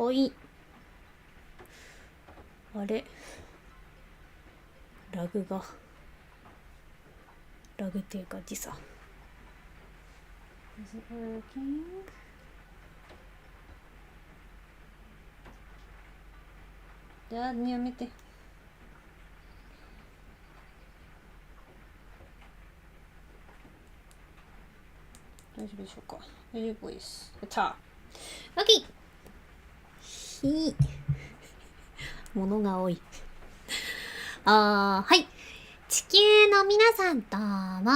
はい。あれラグっていうか時差。Is it working? じゃあやめて。大丈夫でしょうか。大丈夫です。やったー。OK! 物が多い。はい。地球の皆さんとも、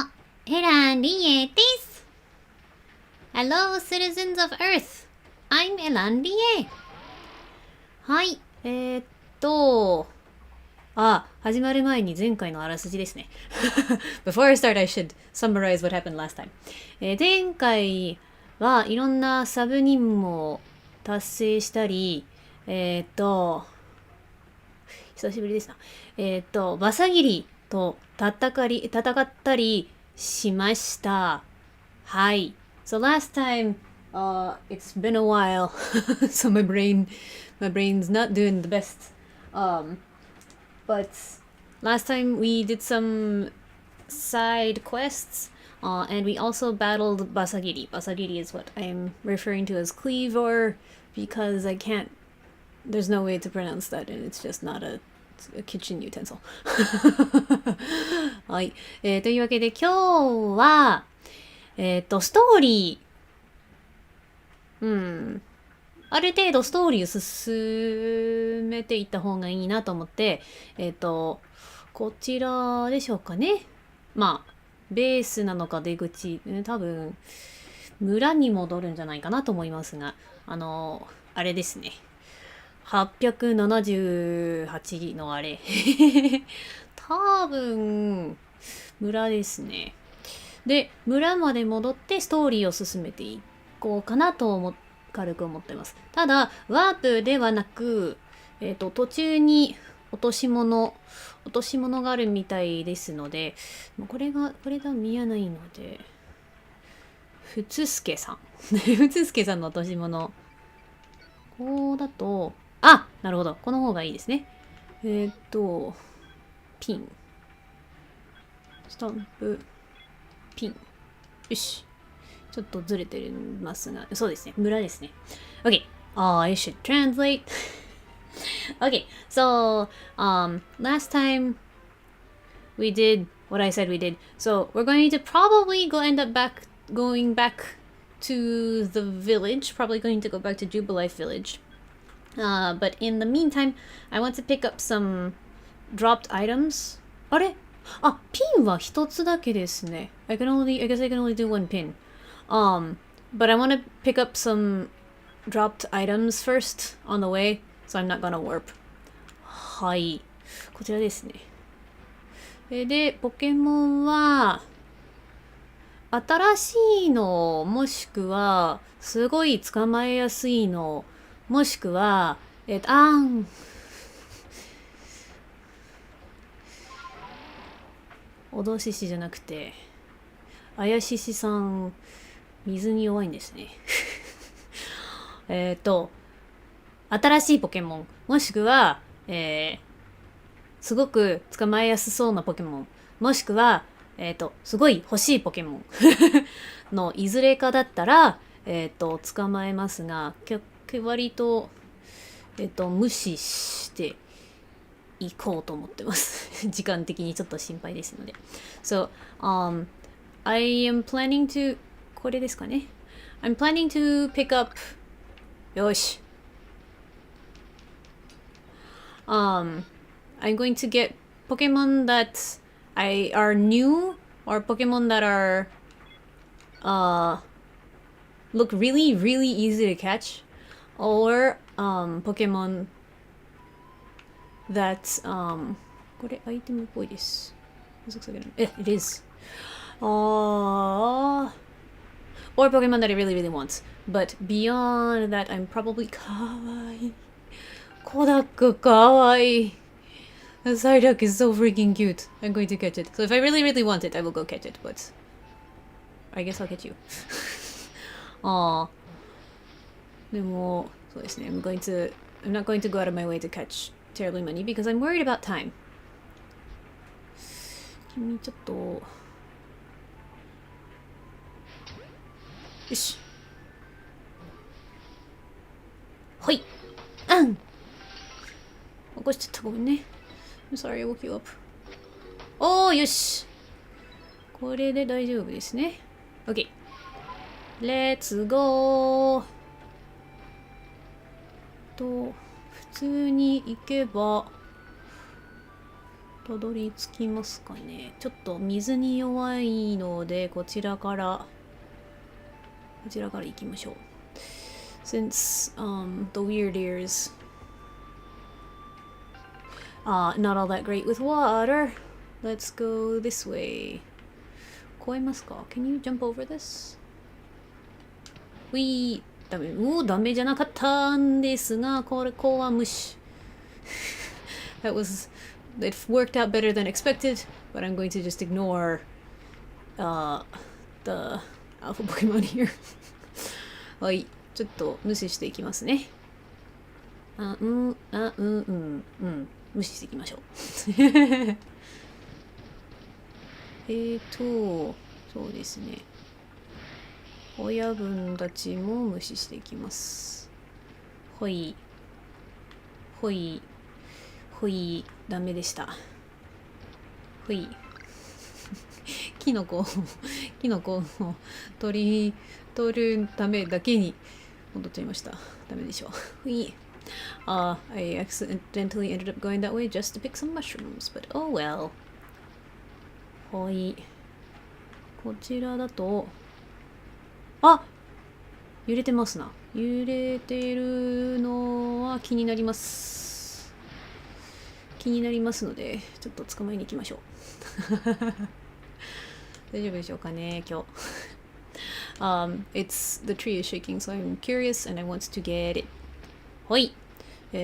エラン・リエです。Hello, citizens of Earth. I'm エラン・リエ。はい。始まる前に前回のあらすじですね。Before I start, I should summarize what happened last time. 前回はいろんなサブ任務を達成したり、久しぶりですな。バサギリと戦ったりしました。はい。So last time, it's been a while. So my brain's not doing the best. But last time we did some side quests, and we also battled Basagiri. Basagiri is what I'm referring to as Cleaver because there's no way to pronounce that, and it's just not a kitchen utensil. はい。というわけで今日は、ストーリー、ある程度ストーリーを進めていった方がいいなと思って、こちらでしょうかね。まあ、ベースなのか出口、多分、村に戻るんじゃないかなと思いますが、あれですね。878のあれ。多分、村ですね。で、村まで戻ってストーリーを進めていこうかなと軽く思ってます。ただ、ワープではなく、途中に落とし物があるみたいですので、これが見えないので、ふつすけさん。ふつすけさんの落とし物。こうだと、なるほど。この方がいいですね。ピン。スタンプ、ピン。よし。ちょっとずれてますが、そうですね。村ですね。Okay. I should translate. Okay. So, last time we did what I said we did. So, we're going to probably going back to the village. Probably going to go back to Jubilife Village. But in the meantime, I want to pick up some dropped items. あれ？ピンは一つだけですね。I guess I can only do one pin. But I want to pick up some dropped items first on the way, so I'm not gonna warp. はい。こちらですね。で、ポケモンは、新しいの、もしくは、すごい捕まえやすいの、もしくは、脅ししじゃなくて、怪ししさん、水に弱いんですね。新しいポケモン、もしくは、すごく捕まえやすそうなポケモン、もしくは、すごい欲しいポケモンのいずれかだったら、捕まえますが、割と、無視していこうと思ってます。時間的にちょっと心配ですので。So, I am planning to これですかね。I'm planning to pick up よし。I'm going to get Pokemon that are new or Pokemon that are look really, really easy to catch or Pokemon that これアイテムっぽいです。It is. Or Pokemon that I really, really want. But beyond that, I'm probably kawaii. Kodak kawaii. The Psyduck is so freaking cute. I'm going to catch it. So if I really, really want it, I will go catch it. But I guess I'll catch you. でも、そうですね。I'm not going to go out of my way to catch terribly many because I'm worried about time. 君ちょっと。よし。はい。起こしちゃった。ごめんね。I'm sorry, I woke you up. おー、よし。これで大丈夫ですね。OK。Let's go! 普通に行けば、たどり着きますかね。ちょっと水に弱いので、こちらから行きましょう。Since the weird ears not all that great with water, let's go this way. 越えますか？ Can you jump over this? ダメ。もうダメじゃなかったんですが、ここは無視。It worked out better than expected, but I'm going to just ignore the alpha Pokemon here. はい。ちょっと無視していきますね。無視していきましょう。そうですね。親分たちも無視していきます。ほい。ダメでした。ほい。キノコを取るためだけに戻っちゃいました。ダメでしょう。ほい。I accidentally ended up going that way just to pick some mushrooms, but oh well. ほい。こちらだと、揺れてますな。揺れてるのは気になります。気になりますので、ちょっと捕まえに行きましょう。大丈夫でしょうかね、今日。the tree is shaking, so I'm curious and I want to get it. ほい。シ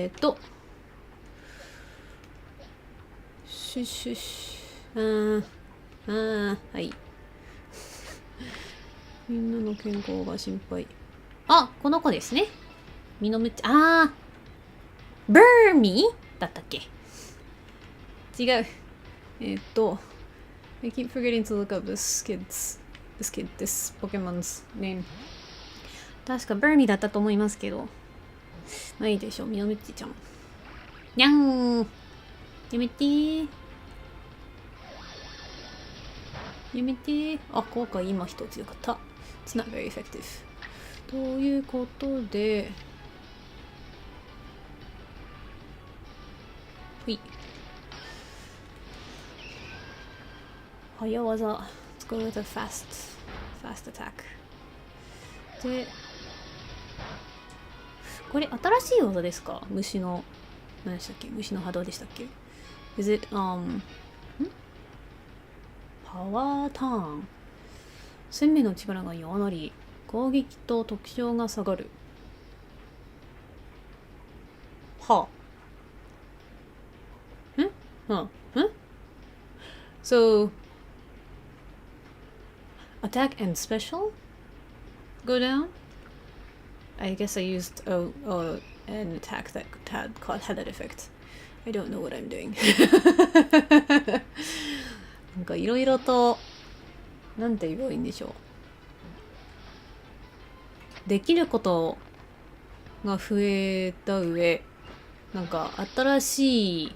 ュシュシュ。はい。みんなの健康が心配。この子ですね。ミノムッチ。バーミーだったっけ？違う。I keep forgetting to look up this Pokemon's name. 確かバーミーだったと思いますけど。まあいいでしょう。ミノムッチちゃん。にゃん。やめてー。効果今一つよかった。It's not very effective. ということで、早技。Let's go with a fast attack. で、これ新しい技ですか？何でしたっけ？虫の波動でしたっけ？ Is it, パワーターン。生命の力が弱なり、攻撃と特徴が下がる。So, attack and special go down? I guess I used an attack that had that effect. I don't know what I'm doing. なんかいろいろと、なんて言えばいいんでしょう。できることが増えた上、なんか新しい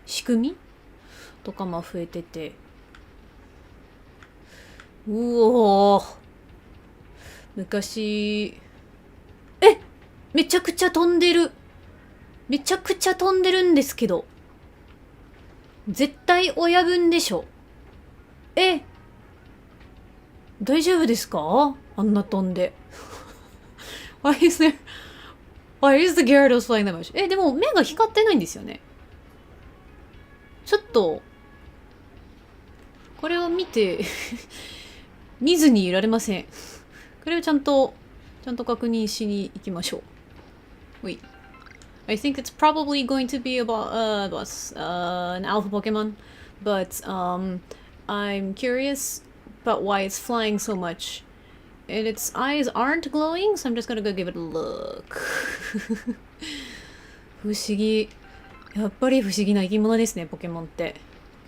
仕組みとかも増えてて、昔、めちゃくちゃ飛んでるんですけど、絶対親分でしょ。大丈夫ですか？あんな飛んで。Why is the Gyarados flying that much? でも目が光ってないんですよね。ちょっと、これを見て、見ずにいられません。これをちゃんと確認しに行きましょう。Wait. I think it's probably going to be about an alpha Pokemon, but I'm curious about why it's flying so much And its eyes aren't glowing, so I'm just gonna go give it a look. 不思議。やっぱり不思議な生き物ですね、ポケモンって。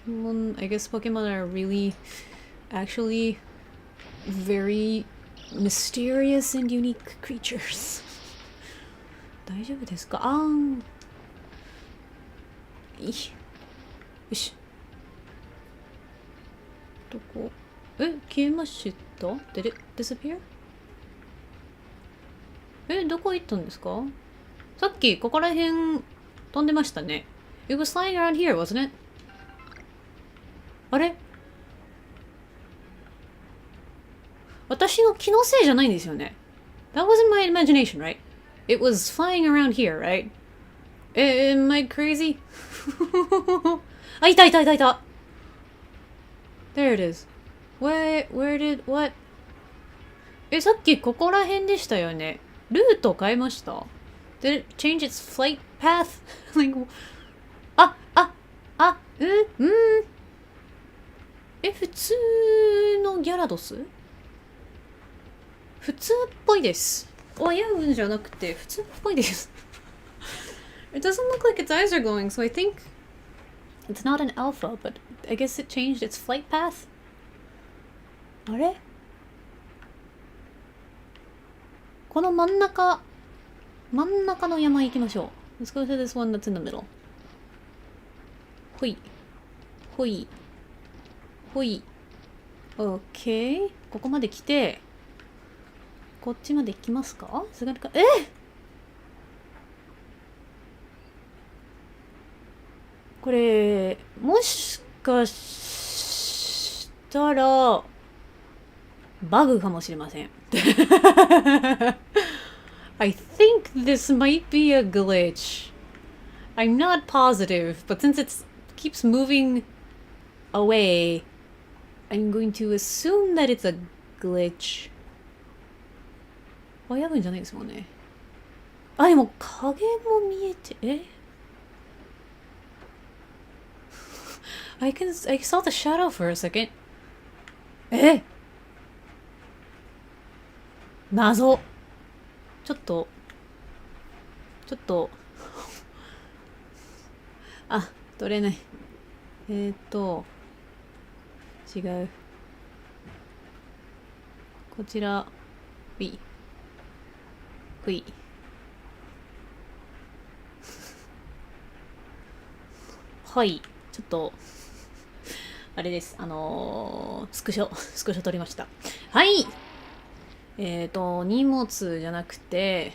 I guess Pokemon are really, actually, very mysterious and unique creatures. 大丈夫ですか？よし。どこ？消えました？ Did it disappear? どこ行ったんですか？さっきここら辺飛んでましたね。It was flying around here, wasn't it? あれ？私の気のせいじゃないんですよね。That wasn't my imagination, right? It was flying around here, right? Am I crazy? あ、いた。There it is. Where did, what? さっきここら辺でしたよね。ルート変えました？ Did it change its flight path? Like, 普通のギャラドス？普通っぽいです。親分じゃなくて普通っぽいです。It doesn't look like its eyes are glowing, so I think it's not an alpha, but I guess it changed its flight path. あれ？この真ん中の山行きましょう。Let's go to this one that's in the middle. ほい。OK。ここまで来て、こっちまで行きますか？すがるか。これ、もしかしたら、バグかもしれません。I think this might be a glitch. I'm not positive, but since it keeps moving away, I'm going to assume that it's a glitch. 親分じゃないですもんね。でも影も見えて、I saw the shadow for a second. 謎。ちょっと取れない。違う。こちら B クイはい、ちょっとあれです。スクショ取りました。はい。荷物じゃなくて、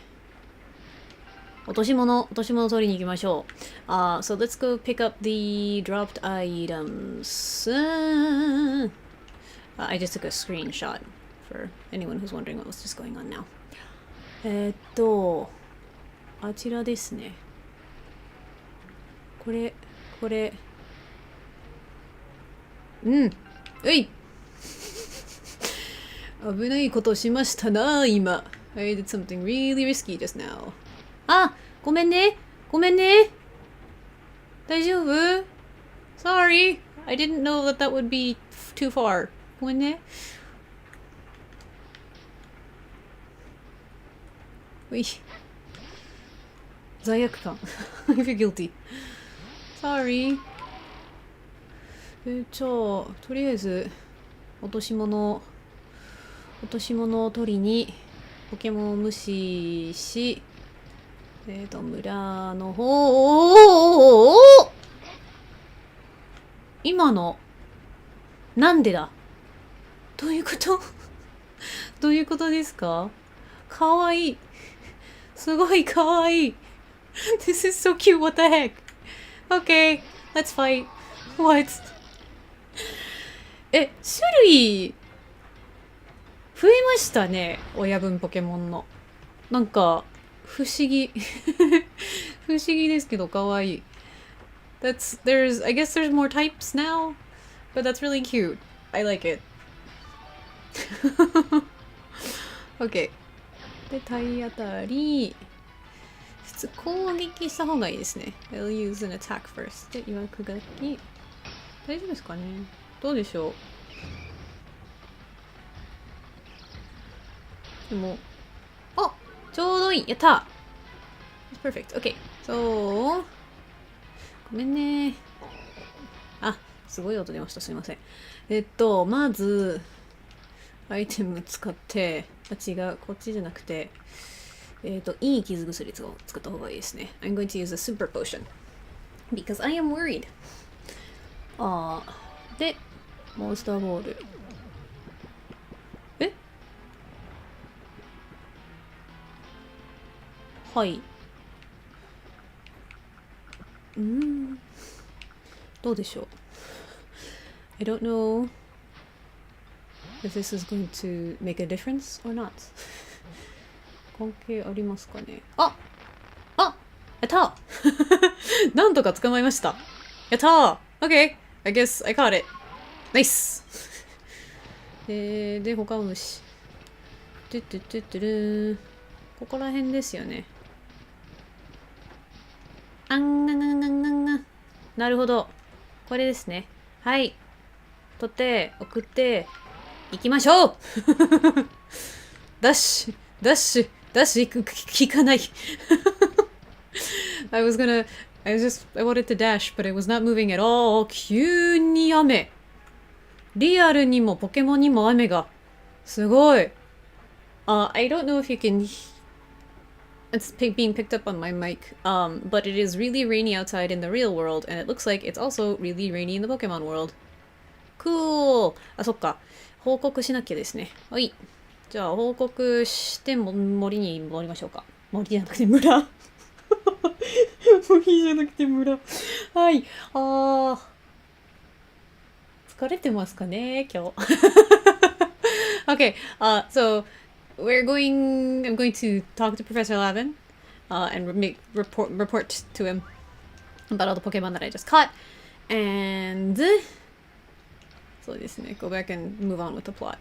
落とし物取りに行きましょう。So let's go pick up the dropped items. I just took a screenshot for anyone who's wondering what was just going on now. あちらですね。これ。危ないことしましたな、今。I did something really risky just now. ごめんね。大丈夫？ Sorry. I didn't know that would be too far. ごめんね。罪悪感。I feel guilty. Sorry. じゃあ、とりあえず、落とし物を取りに、ポケモンを無視し、村の方を、今の、なんでだ？どういうことですか？かわいい。すごいかわいい。This is so cute, what the heck? Okay, let's fight. What? 種類、増えましたね。親分ポケモンの。なんか、不思議。不思議ですけど、かわいい。I guess there's more types now, but that's really cute. I like it. Okay. で、体当たり。普通攻撃した方がいいですね。I'll use an attack first. で、岩くがき。大丈夫ですかね？どうでしょう？でも、あ、ちょうどいい。やった !It's perfect. OK. そう。ごめんね。あ、すごい音出ました。すいません。まず、アイテム使って、違う。こっちじゃなくて、いい傷薬を使った方がいいですね。I'm going to use a super potion. Because I am worried. で、モンスターボール。はい。どうでしょう I don't know if this is going to make a difference or not. 関係ありますかね。やったなんとか捕まえました。やった !Okay! I guess I caught it. Nice! で、他虫。ここら辺ですよね。なるほど。これですね。はい。取って、送って、行きましょうダッシュ聞かないI wanted to dash, but it was not moving at all. 急に雨。リアルにもポケモンにも雨が。すごい。I don't know if you can... It's being picked up on my mic, but it is really rainy outside in the real world, and it looks like it's also really rainy in the Pokemon world. Cool! そっか。報告しなきゃですね。はい。じゃあ、報告しても森に戻りましょうか。森じゃなくて村。森じゃなくて村。はい。疲れてますかね、今日。Okay, so I'm going to talk to Professor Lavin, and report to him about all the Pokemon that I just caught, and so this go back and move on with the plot.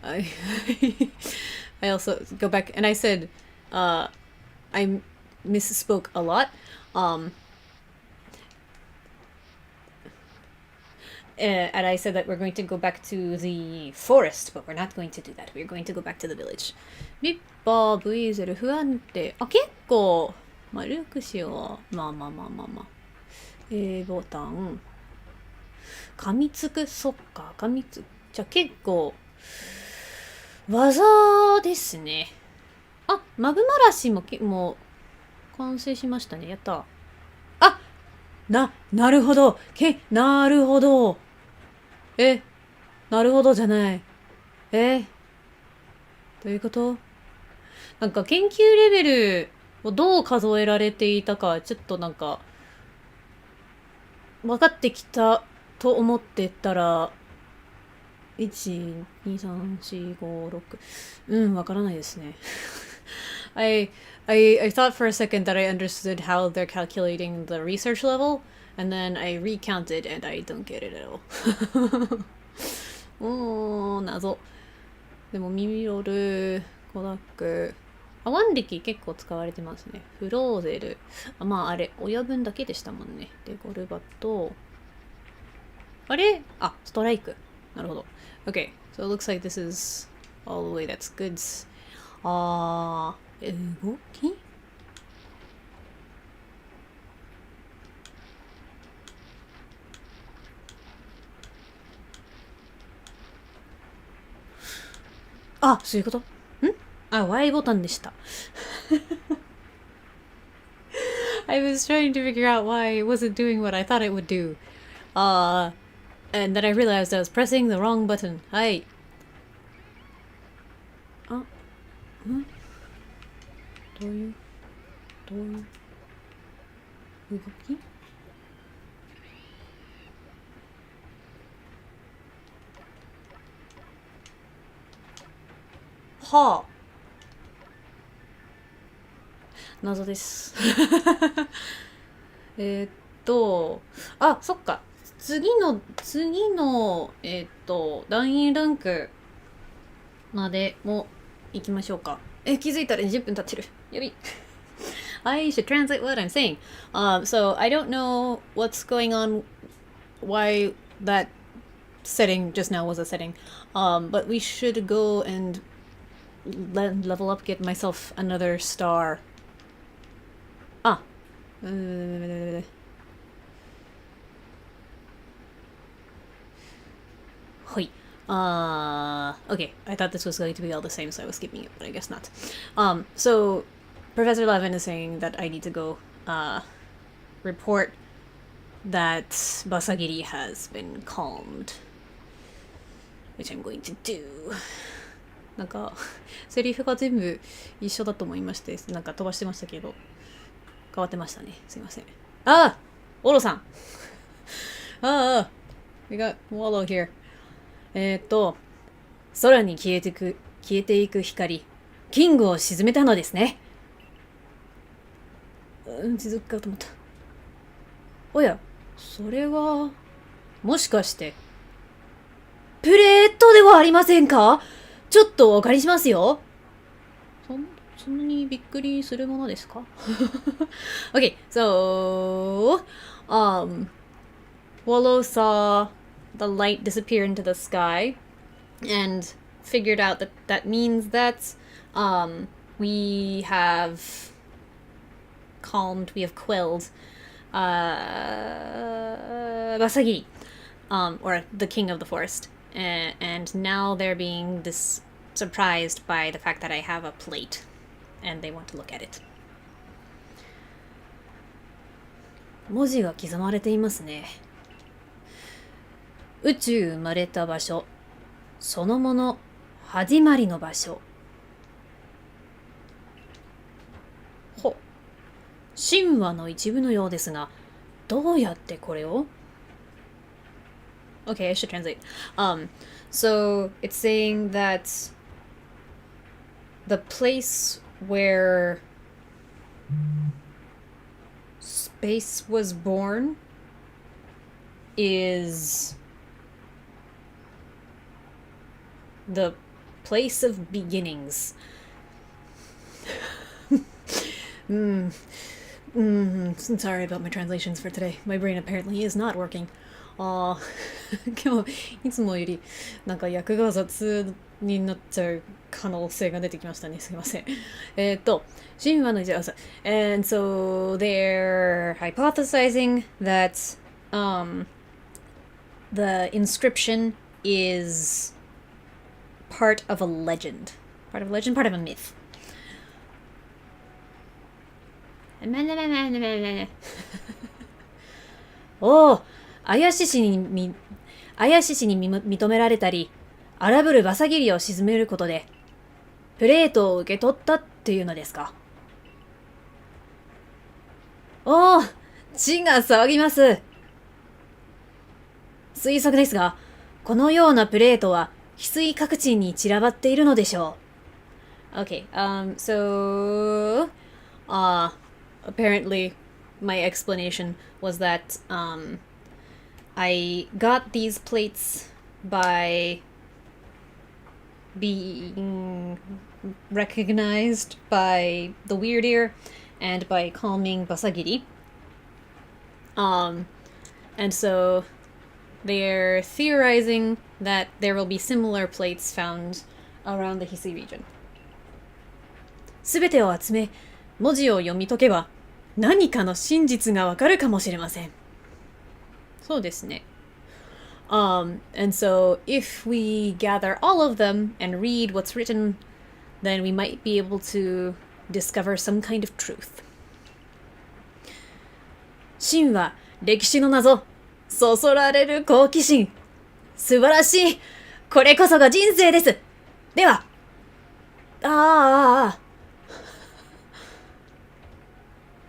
I also go back and I said, I misspoke a lot. And I said that we're going to go back to the forest, but we're not going to do that. We're going to go back to the village. ビッパー、ブイーゼル、不安定。結構、ルークシオは、まあ。A ボタン。噛みつく、そっか、噛みつく。じゃあ結構、技ですね。マグマラシももう、完成しましたね。やった。なるほど。なるほど。なるほどじゃない。どういうこと？なんか研究レベルをどう数えられていたか、ちょっとなんか、分かってきたと思ってたら、1、2、3、4、5、6。わからないですね。I thought for a second that I understood how they're calculating the research level, and then I recounted and I don't get it at all. 謎。でもミミロル、コダック。腕力結構使われてますね。フローゼル。あれ、親分だけでしたもんね。で、ゴルバと、あれ？ストライク。なるほど。Okay, so it looks like this is all the way that's good. 動き？そういうこと？Y ボタンでした。I was trying to figure out why it wasn't doing what I thought it would do. And then I realized I was pressing the wrong button. はい。どういう動き？謎です。そっか。次の、団員ランクまでも行きましょうか。気づいたら20分経ってる。やび。I should translate what I'm saying. So I don't know what's going on, why that setting just now was a setting. But we should go and level up, get myself another star. Ah. Hoi. Okay, I thought this was going to be all the same, so I was skipping it, but I guess not. So Professor Levin is saying that I need to go report that Basagiri has been calmed, which I'm going to do. なんかセリフが全部一緒だと思いまして、なんか飛ばしてましたけど変わってましたね。すいません。ああ、オロさん。ああ、we got Wallow here. 空に消えていく光、キングを沈めたのですね。続くかと思った。おや、それはもしかしてプレートではありませんか？ちょっとお借りしますよ。そんなにびっくりするものですか？ Okay, so Wallow saw the light disappear into the sky and figured out that that means that we have quelled Basagi, or the king of the forest, and now they're being surprised by the fact that I have a plate and they want to look at it. 文字が刻まれていますね。宇宙生まれた場所、そのもの始まりの場所。ほ、神話の一部のようですが、どうやってこれを？ Okay, I should translate. So it's saying that the place where space was born is the place of beginnings. Sorry about my translations for today. My brain apparently is not working. 今日いつもよりなんか訳が雑になっちゃう可能性が出てきましたね。すいません。神話の一部。And so they're hypothesizing that the inscription is part of a legend. Part of a legend, part of a myth. おー、怪ししに認められたり、荒ぶるバサギリを沈めることで、プレートを受け取ったっていうのですか。おー、地が騒ぎます。推測ですが、このようなプレートは翡翠各地に散らばっているのでしょう。Okay, so, apparently my explanation was that, I got these plates by being recognized by the Weird Ear and by calming Basagiri. And so they're theorizing that there will be similar plates found around the Hisui region. すべてを集め、文字を読み解けば、何かの真実がわかるかもしれません。そうですね。And so if we gather all of them and read what's written, then we might be able to discover some kind of truth. 神話、歴史の謎、そそられる好奇心。素晴らしい。これこそが人生です。では、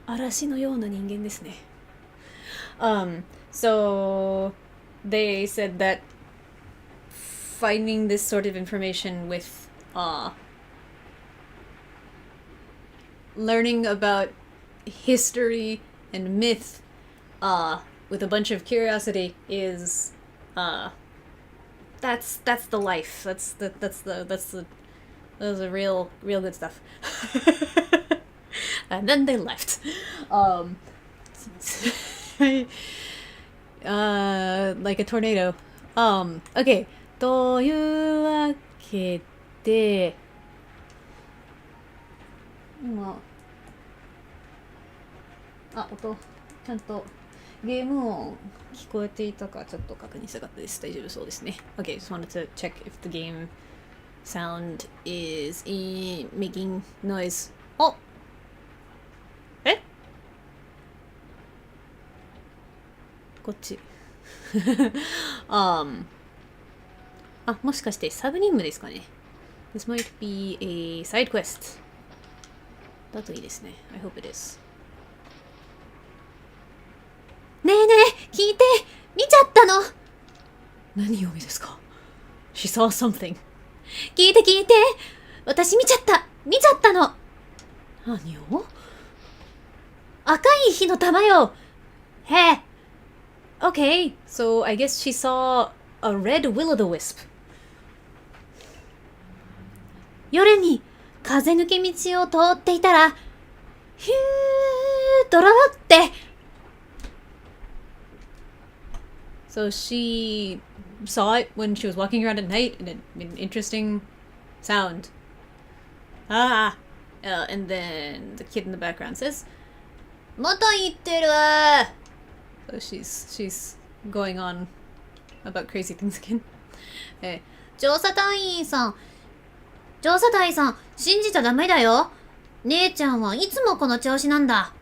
嵐のような人間ですね。So they said that finding this sort of information with learning about history and myth with a bunch of curiosity is that's the life. That's the real good stuff. And then they left. Like a tornado. Okay. というわけで、今音ちゃんとゲーム音聞こえていたかちょっと確認したかったです。大丈夫そうですね。Okay, just wanted to check if the game sound is making noise. えこっちもしかしてサブ任務ですかね。This might be a side quest. だといいですね。I hope it is. ねえねえ、聞いて、見ちゃったの。何読みですか？ She saw something. 聞いて聞いて、私見ちゃったの。何を？赤い火の玉よ。へえ。Okay, so I guess she saw a red will-o'-the-wisp. 夜に風抜け道を通っていたら、ヒュードロロって。So she saw it when she was walking around at night, and an interesting sound. And then the kid in the background says, また言ってる. So she's going on about crazy things again. 調査隊員さん、信じちゃダメだよ。姉ちゃんはいつもこの調子なんだ。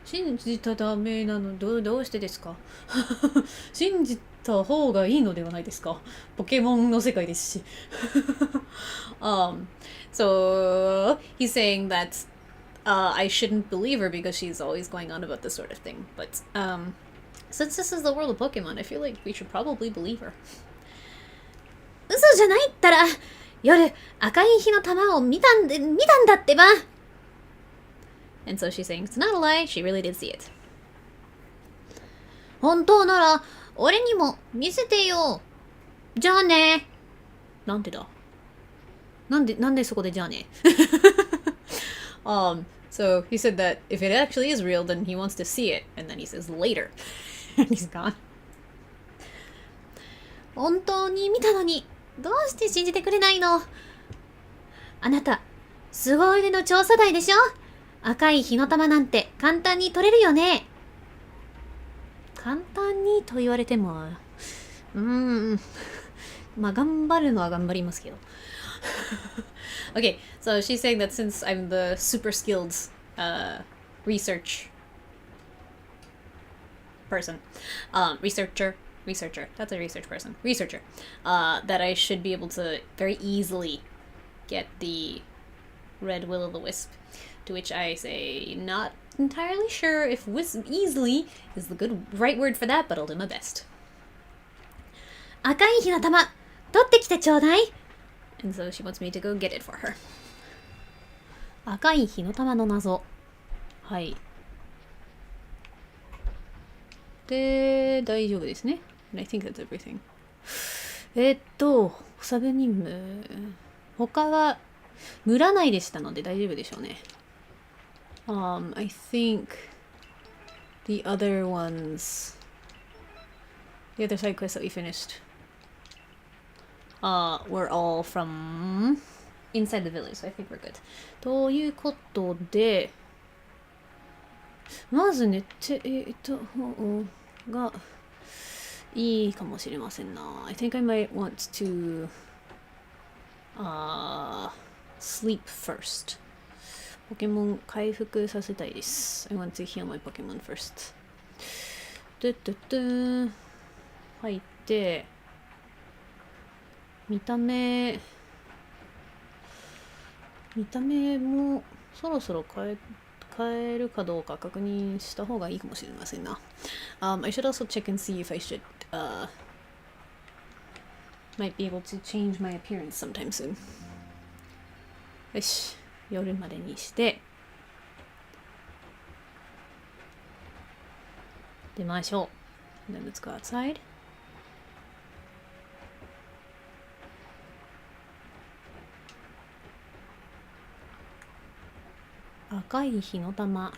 信じたダメなのどうしてですか？信じた方がいいのではないですか？ポケモンの世界ですし。So he's saying that I shouldn't believe her because she's always going on about this sort of thing. But since this is the world of Pokemon, I feel like we should probably believe her. 嘘じゃないったら、夜赤い火の玉を見たんだってば。And so she's saying, it's not a lie, she really did see it. 本当なら、俺にも見せてよ。じゃあね。なんでだ？なんでそこでじゃあね。So he said that if it actually is real, then he wants to see it. And then he says later. And he's gone. 本当に見たのに、どうして信じてくれないの？あなた、凄腕の調査隊でしょ？赤い火の玉なんて簡単に取れるよね。簡単にと言われても、まあ頑張るのは頑張りますけど。Okay, so she's saying that since I'm the super skilled research person, researcher, that's a research person, researcher, that I should be able to very easily get the red will-o'-the-wisp. To which I say, not entirely sure if easily is the right word for that, but I'll do my best. 赤い火の玉、取ってきてちょうだい。And so she wants me to go get it for her. 赤い火の玉の謎。はい。で、大丈夫ですね。And I think that's everything. サブ任務。他は村内でしたので大丈夫でしょうね。I think the other ones, the other side quests that we finished, were all from inside the village, so I think we're good. ということで、まず寝て方がいいかもしれませんな。I think I might want to sleep first. ポケモン回復させたいです。I want to heal my Pokemon first. 入って、見た目もそろそろ変えるかどうか確認した方がいいかもしれませんな。I should also check and see if I should might be able to change my appearance sometime soon. よし。夜までにして出ましょう。Then let's go outside. 赤い火の玉。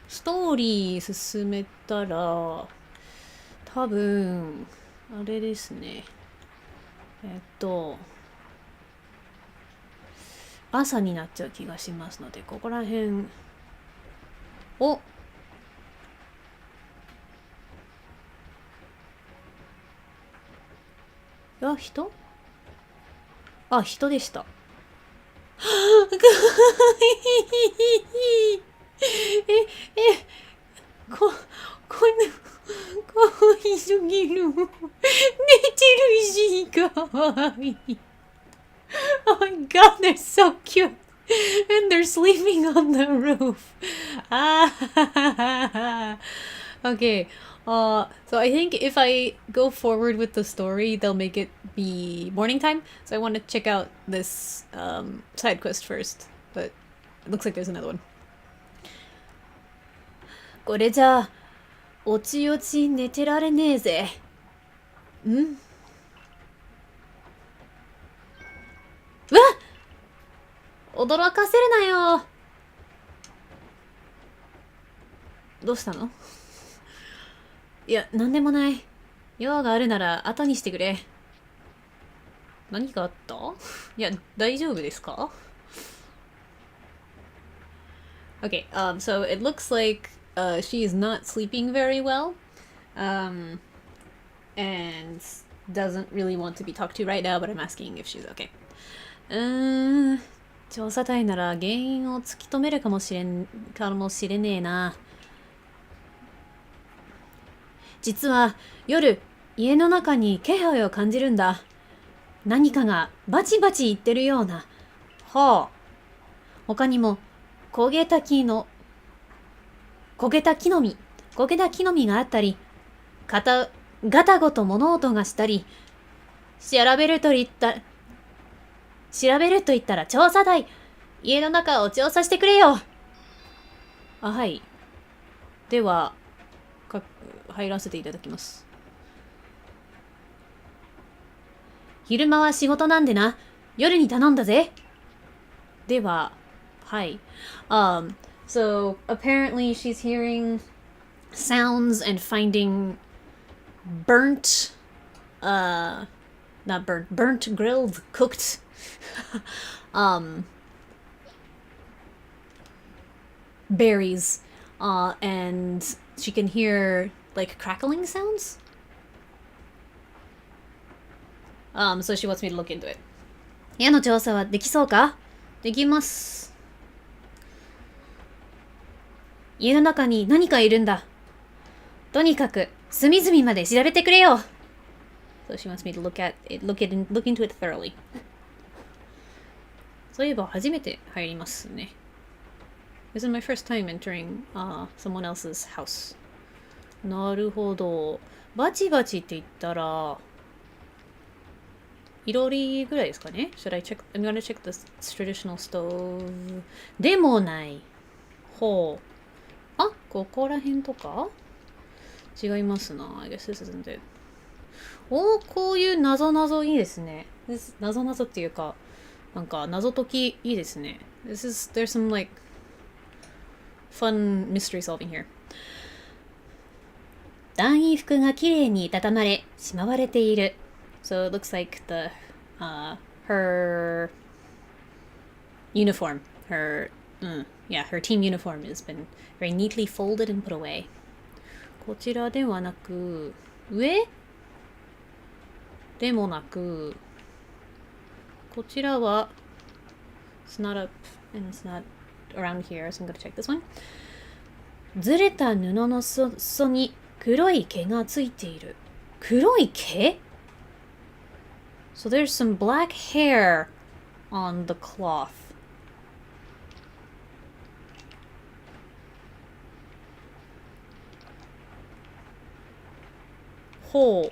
ストーリー進めたら多分あれですね。朝になっちゃう気がしますので、ここら辺を人でした。こんなかわいすぎる。寝てるし、かわいい。Oh my god, they're so cute. And they're sleeping on the roof. Okay. So I think if I go forward with the story, they'll make it be morning time. So I want to check out this side quest first. But it looks like there's another one. これじゃあ、おちおち寝てられねえぜ。ん？うわっ！驚かせるなよ。どうしたの？いや、なんでもない。用があるなら後にしてくれ。何があった？いや、大丈夫ですか？ Okay, so it looks like she is not sleeping very well, and doesn't really want to be talked to right now, but I'm asking if she's okay. 調査隊なら原因を突き止めるかもしれねえな。実は夜家の中に気配を感じるんだ。何かがバチバチ言ってるような。はあ。他にも焦げた木の実があったり、ガタゴと物音がしたり、調べると言ったら調査隊、家の中を調査してくれよ。あ、はい。では、入らせていただきます。昼間は仕事なんでな。夜に頼んだぜ。では、はい。So apparently she's hearing sounds and finding burnt, not burnt, grilled, cooked, berries, and she can hear like crackling sounds. So she wants me to look into it. 家の調査はできそうか？できます。家の中に何かいるんだ。とにかく隅々まで調べてくれよ。So she wants me to look into it thoroughly. そういえば初めて入りますね。This is my first time entering someone else's house. なるほど。バチバチって言ったら、いろりぐらいですかね？ Should I check? I'm gonna check this traditional stove. でもない。ほう。あ、ここら辺とか？違いますな。I guess this isn't it. おー、こういう謎々いいですね。謎々っていうか、なんか謎解きいいですね。There's some like fun mystery solving here. 団衣服がきれいに畳まれ、しまわれている。So it looks like her uniform, her team uniform has been very neatly folded and put away. こちらではなく、上でもなく、こちらは、it's not up and it's not around here, so I'm gonna check this one. ずれた布の裾に黒い毛がついている。黒い毛？ So there's some black hair on the cloth. ほう。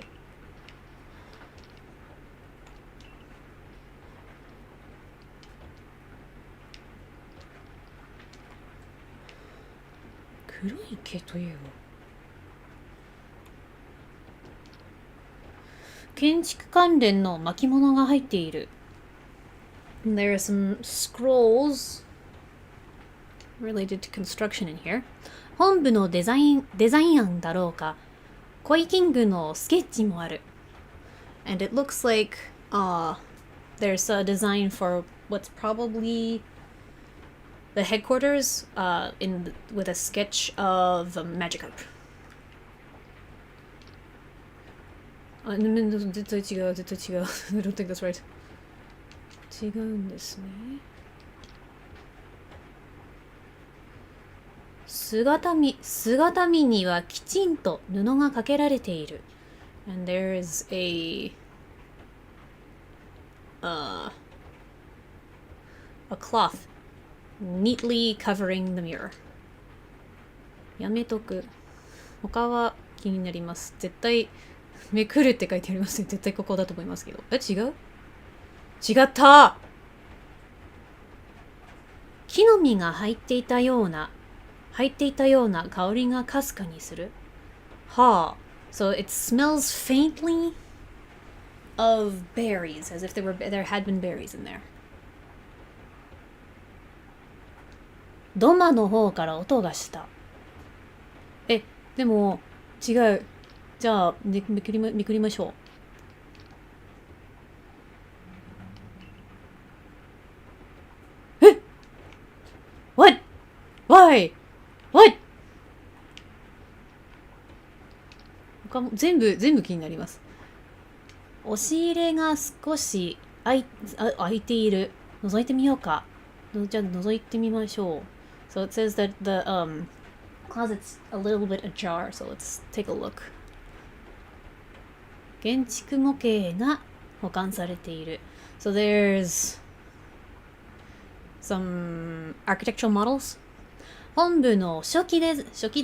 黒い毛というの。建築関連の巻物が入っている。There are some scrolls related to construction in here. 本部のデザイン案だろうか。コイキングのスケッチもある。And it looks like there's a design for what's probably the headquarters with a sketch of the Magikarp. 絶対違う。I don't think that's right. 違うんですね。姿見にはきちんと布がかけられている。And there's a cloth neatly covering the mirror. やめとく。他は気になります。絶対めくるって書いてありますね。絶対ここだと思いますけど。違う？違った！木の実が入っていたような香りがかすかにする。はあ。So it smells faintly of berries, as if there had been berries in there. 土間の方から音がした。でも違う。じゃあめくりましょう。What? Why? What? 他も全部気になります。押し入れが少し開いている。覗いてみようか。じゃあ覗いてみましょう。So it says that the closet's a little bit ajar, so let's take a look. 建築模型が保管されている。So there's some architectural models. 本部の初期デ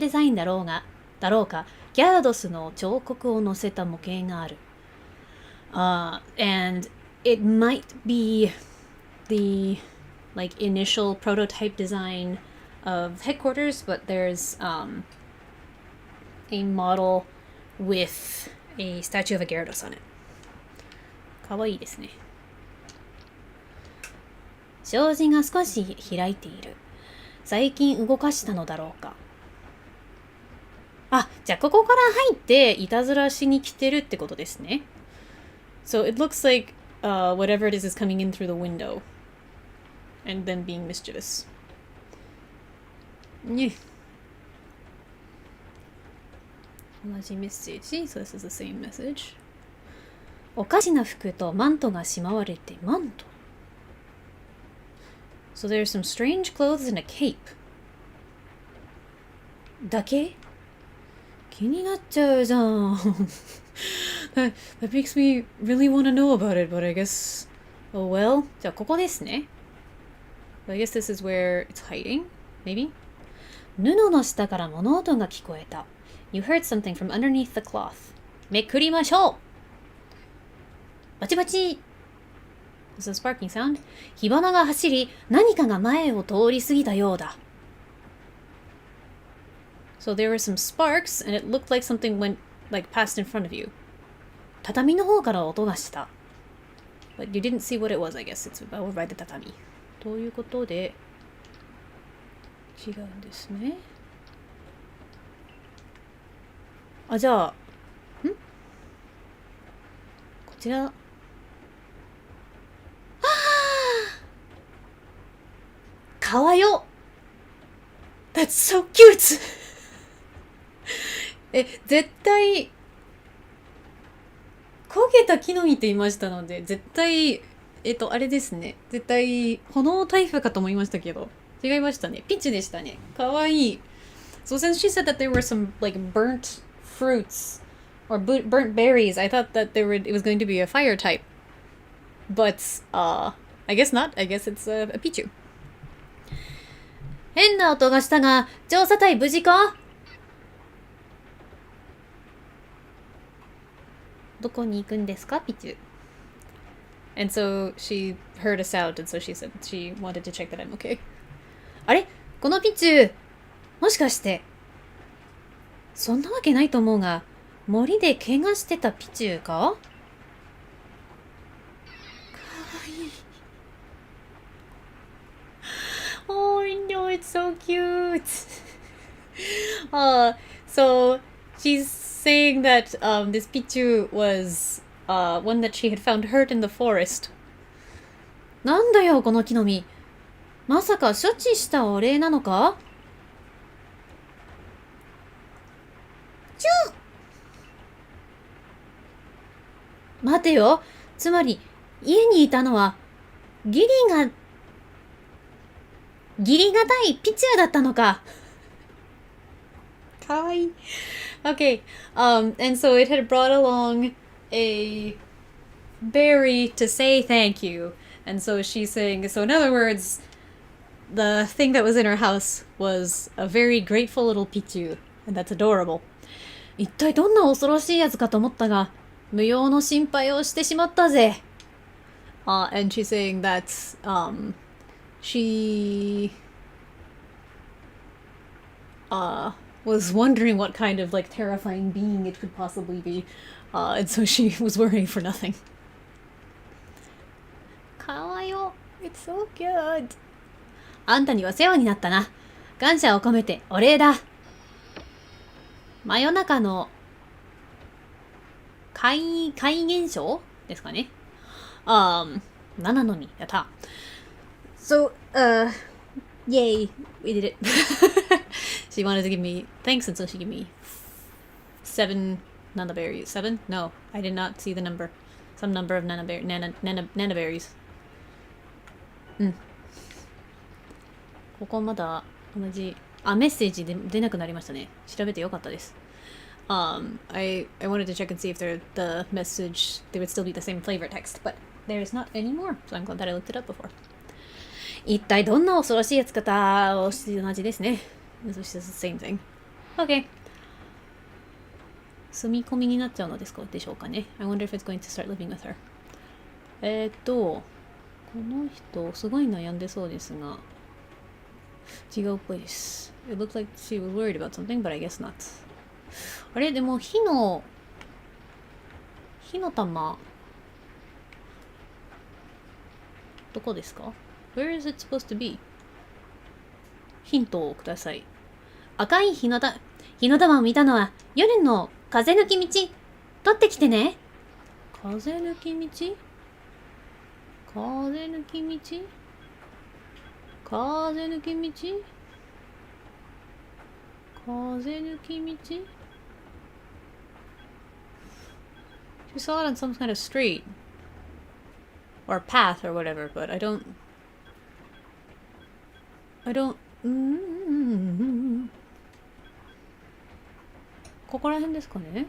ザインだろうか、ギャラドスの彫刻を載せた模型がある。And it might be the initial prototype design of headquarters, but there's a model with a statue of a Gyarados on it. かわいいですね。障子が少し開いている。最近動かしたのだろうか。じゃあここから入っていたずらしに来てるってことですね。So it looks like whatever it is coming in through the window and then being mischievous. ね。同じメッセージ。So this is the same message. おかしな服とマントがしまわれて、マント So there's some strange clothes and a cape. だけ気になっちゃうじゃん。that makes me really want to know about it, but I guess... Oh well. じゃあここですね。I guess this is where it's hiding, maybe? 布の下から物音が聞こえた。You heard something from underneath the cloth. めくりましょう。バチバチ。This is a sparking sound. 火花が走り、何かが前を通り過ぎたようだ。So there were some sparks, and it looked like something went, past in front of you. 畳の方から音がした。But you didn't see what it was, I guess. It's over by the 畳。ということで、違うんですね。じゃあ、こちら。かわよ。That's so cute! 絶対、焦げた木の実って言いましたので、絶対、あれですね。絶対、炎タイプかと思いましたけど、違いましたね。ピッチでしたね。かわいい。So since she said that there were some, burnt fruits or burnt berries, I thought that it was going to be a fire type. But, I guess not. I guess it's a Pichu. 変な音がしたが、調査隊無事か？どこに行くんですか、ピチュ？ And so she heard us out, and so she said she wanted to check that I'm okay. あれ？このピチュ、もしかして、そんなわけないと思うが、森で怪我してたピチュか？かわいい。Oh no, it's so cute. So she's saying that this Pichu was one that she had found hurt in the forest. なんだよ、この木の実。まさか処置したお礼なのか？待てよ。つまり、家にいたのは、義理がたいピチューだったのか。かわいい。Okay, and so it had brought along a berry to say thank you. And so she's saying, so in other words, the thing that was in her house was a very grateful little pichu. And that's adorable. 一体どんな恐ろしいやつかと思ったが、無用の心配をしてしまったぜ。And she's saying that, she, was wondering what kind of, like, terrifying being it could possibly be. And so she was worrying for nothing. かわよ。It's so cute. あんたには世話になったな。感謝を込めてお礼だ。真夜中の怪現象ですかね。7の2。やった。So, yay. We did it. She wanted to give me thanks, and so she gave me 7 nana berries. 7? No, I did not see the number. Some number of nana berries. うん。ここまだ同じ。メッセージで出なくなりましたね。調べてよかったです。I wanted to check and see if the message, there would still be the same flavor text, but there's not anymore. So I'm glad that I looked it up before. 一体どんな恐ろしいやつ方をして同じですね。This is the same thing. Okay. 住み込みになっちゃうのですかでしょうかね。I wonder if it's going to start living with her. この人、すごい悩んでそうですが、違うっぽいです。It looked like she was worried about something, but I guess not. あれでも火の玉、どこですか？ Where is it supposed to be? ヒントをください。赤い火の玉を見たのは夜の風抜き道。取ってきてね。風抜き道？風抜き道？風抜き道？風抜き道？ She saw it on some kind of street. Or path or whatever, but I don't... ここら辺ですかね。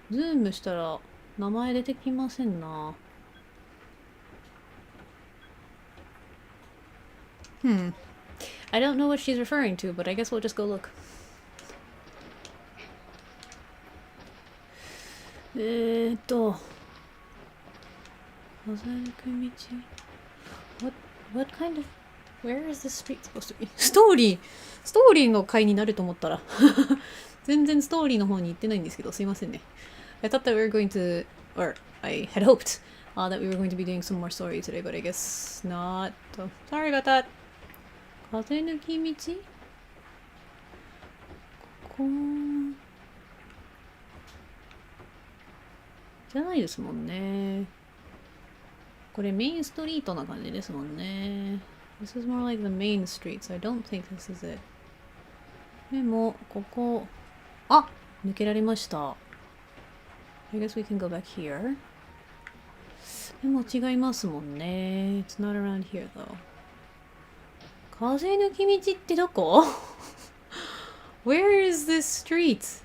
ズームしたら名前出てきませんな。I don't know what she's referring to, but I guess we'll just go look. 風抜く道 What kind of... Where is this street supposed to be? ストーリーの回になると思ったら全然ストーリーの方に行ってないんですけど、すいませんね。I thought that we were going to... Or, I had hoped that we were going to be doing some more story today, but I guess not. So, sorry about that. 風抜き道ここじゃないですもんね。これメインストリートな感じですもんね。This is more like the main street, so I don't think this is it. でも、ここ、抜けられました。I guess we can go back here. でも違いますもんね。It's not around here though. 風抜き道ってどこ？Where is this street?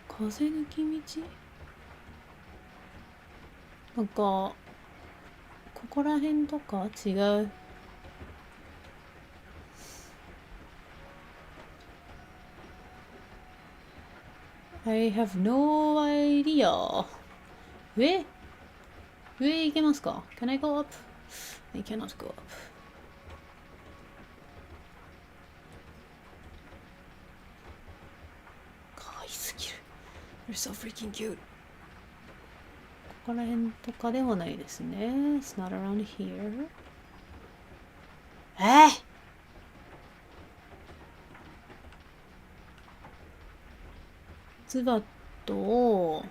風抜き道？なんか、ここら辺とか違う。I have no idea. 上行けますか？ Can I go up? I cannot go up. かわいすぎる。You're so freaking cute. ここら辺とかでもないですね。It's not around here. ズバットを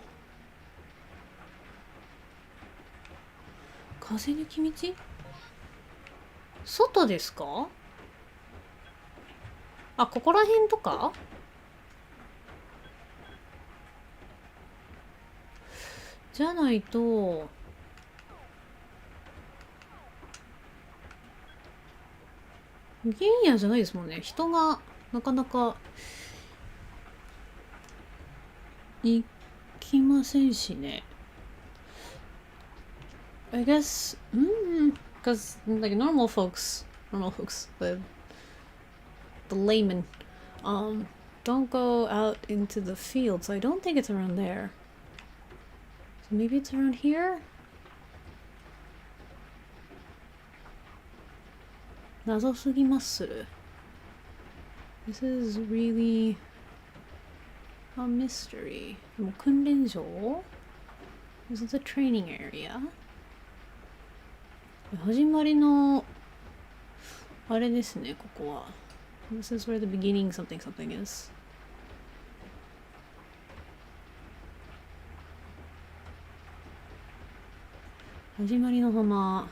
風抜き道？外ですか？あ、ここら辺とか？じゃないと原野じゃないですもんね。人がなかなか行きませんしね。I guess, because like normal folks, the laymen, don't go out into the field, so I don't think it's around there. So maybe it's around here? 謎すぎまする。This is really a mystery. でも訓練場？ This is a training area. 始まりのあれですね、ここは。This is where the beginning something something is. 始まりの浜。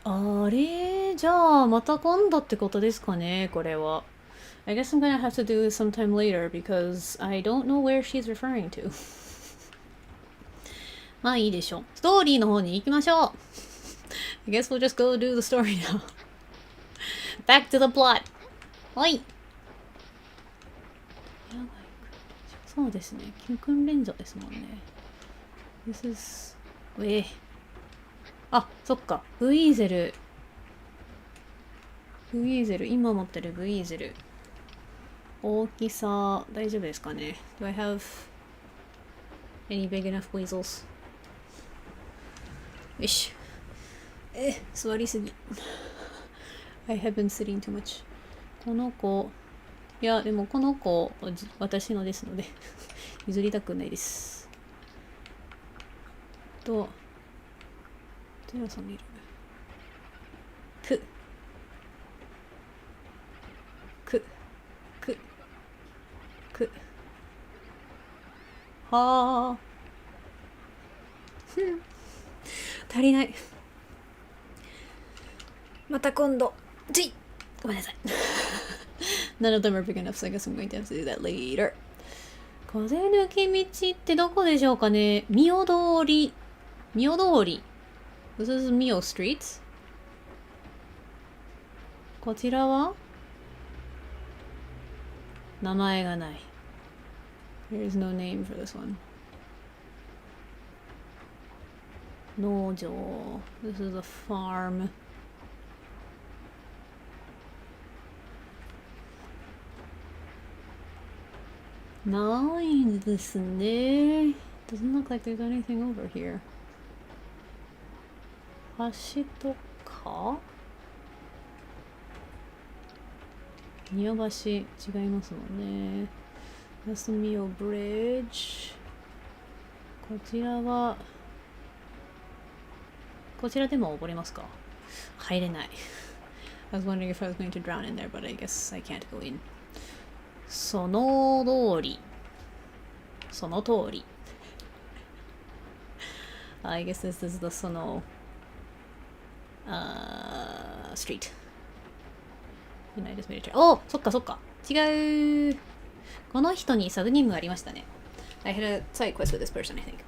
あれじゃあまた今度ってことですかね、これは。I guess I'm gonna have to do this sometime later because I don't know where she's referring to. まあいいでしょう。ストーリーの方に行きましょう。I guess we'll just go do the story now. Back to the plot. はい。そうですね。訓練所ですもんね。This is... あ、そっか。ブイーゼル。今持ってるブイーゼル。大きさ、大丈夫ですかね。Do I have any big enough weasels? よし。座りすぎ。I have been sitting too much. この子、いや、でもこの子、私のですので、譲りたくないです。テラさんにいる。はあ。足りない。また今度。ごめんなさい。None of them are big enough, so I guess I'm going to have to do that later. 風抜け道ってどこでしょうかね。ミオ通り。This is Mio Street. こちらは名前がない。There is no name for this one. 農場。This is a farm. ないですね。Doesn't look like there's anything over here. 橋とか宮橋違いますもんね。That's Mio Bridge。こちらでも溺れますか？入れない。I was wondering if I was going to drown in there, but I guess I can't go in. その通り。I guess this is the そのstreet. And I just made a turn. お、そっか。違う。この人にサブ任務ありましたね。I had a side quest with this person, I think.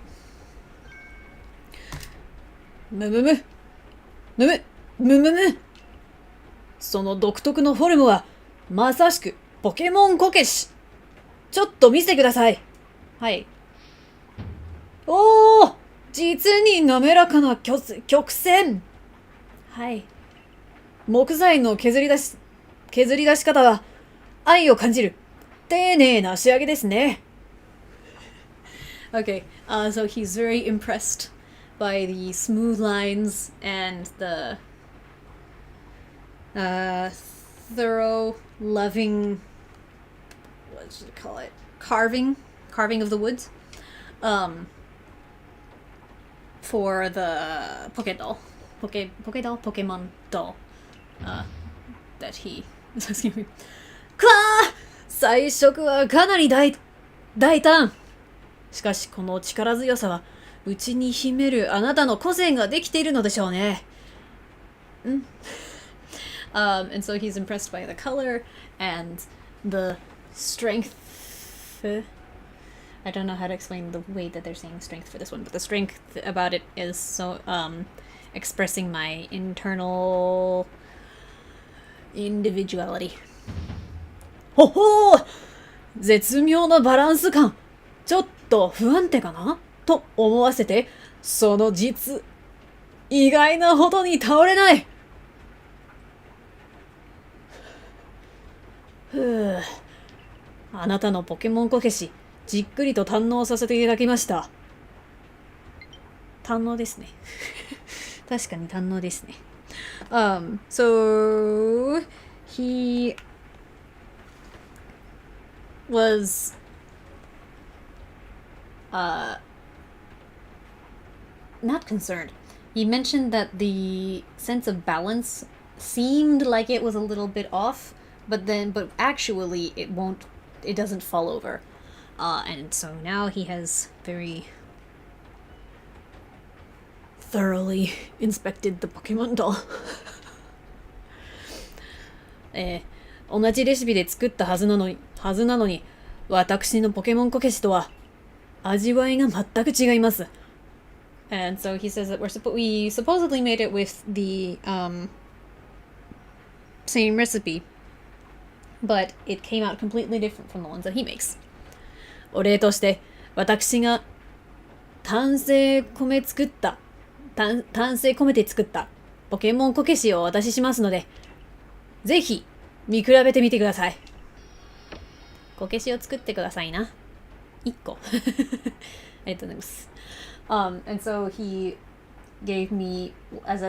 その独特のフォルムはまさしくポケモンこけし。ちょっと見せてください。はい。おー、実に滑らかな曲線。はい。木材の削り出し方は愛を感じる丁寧な仕上げですね。Okay, so he's very impressed by the smooth lines and the thorough, loving, what should I call it? Carving of the woods. for the Pokédoll. Pokemon doll. That he is asking me. くわー、彩色はかなり大胆。しかしこの力強さは内に秘めるあなたの個性ができているのでしょうね。And so he's impressed by the color and the strength. I don't know how to explain the way that they're saying strength for this one, but the strength about it is so expressing my internal individuality. ほほー、絶妙なバランス感。ちょっと不安定かなと思わせて、その意外なほどに倒れない。あなたのポケモンこけし、じっくりと堪能させていただきました。堪能ですね。確かに堪能ですね。So he was not concerned. He mentioned that the sense of balance seemed like it was a little bit off, but actually it doesn't fall over. And so now he has very thoroughly inspected the Pokemon doll. 同じレシピで作ったはずなのに、私のポケモンこけしとは味わいが全く違います。And so he says that we supposedly made it with the same recipe, but it came out completely different from the ones that he makes. お礼として私が丹精込めて作ったポケモンこけしをお渡ししますので、ぜひ見比べてみてください。こけしを作ってくださいな。1個。ありがとうございます。And so he gave me, as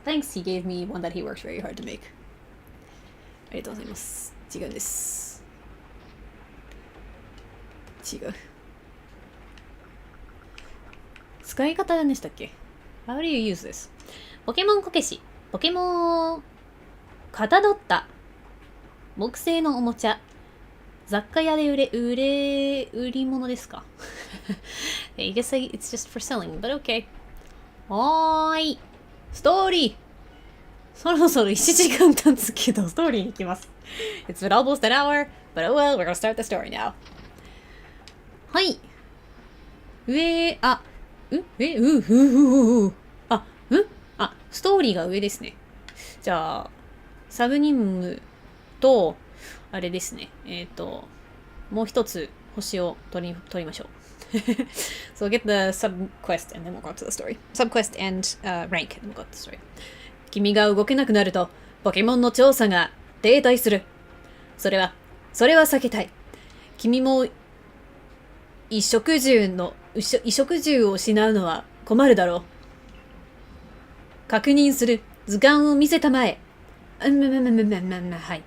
thanks, he gave me one that he worked very hard to make. ありがとうございます。違うんです。違う。使い方何でしたっけ？ How do you use this? ポケモンこけし、ポケモンかたどった木製のおもちゃ、雑貨屋で売り物ですか？ I guess it's just for selling, but okay. はーい。ストーリー。そろそろ1時間経つけど、ストーリーに行きます。It's been almost an hour, but oh well, we're gonna start the story now. はい。ストーリーが上ですね。じゃあ、サブ任務と、あれですね。もう一つ星を取りましょう。So get the sub quest and then we'll go to the story. Sub quest and rank and we'll go to the story. 君が動けなくなるとポケモンの調査が停滞する。それは避けたい。君も衣食住を失うのは困るだろう。確認する。図鑑を見せたまえ。はい。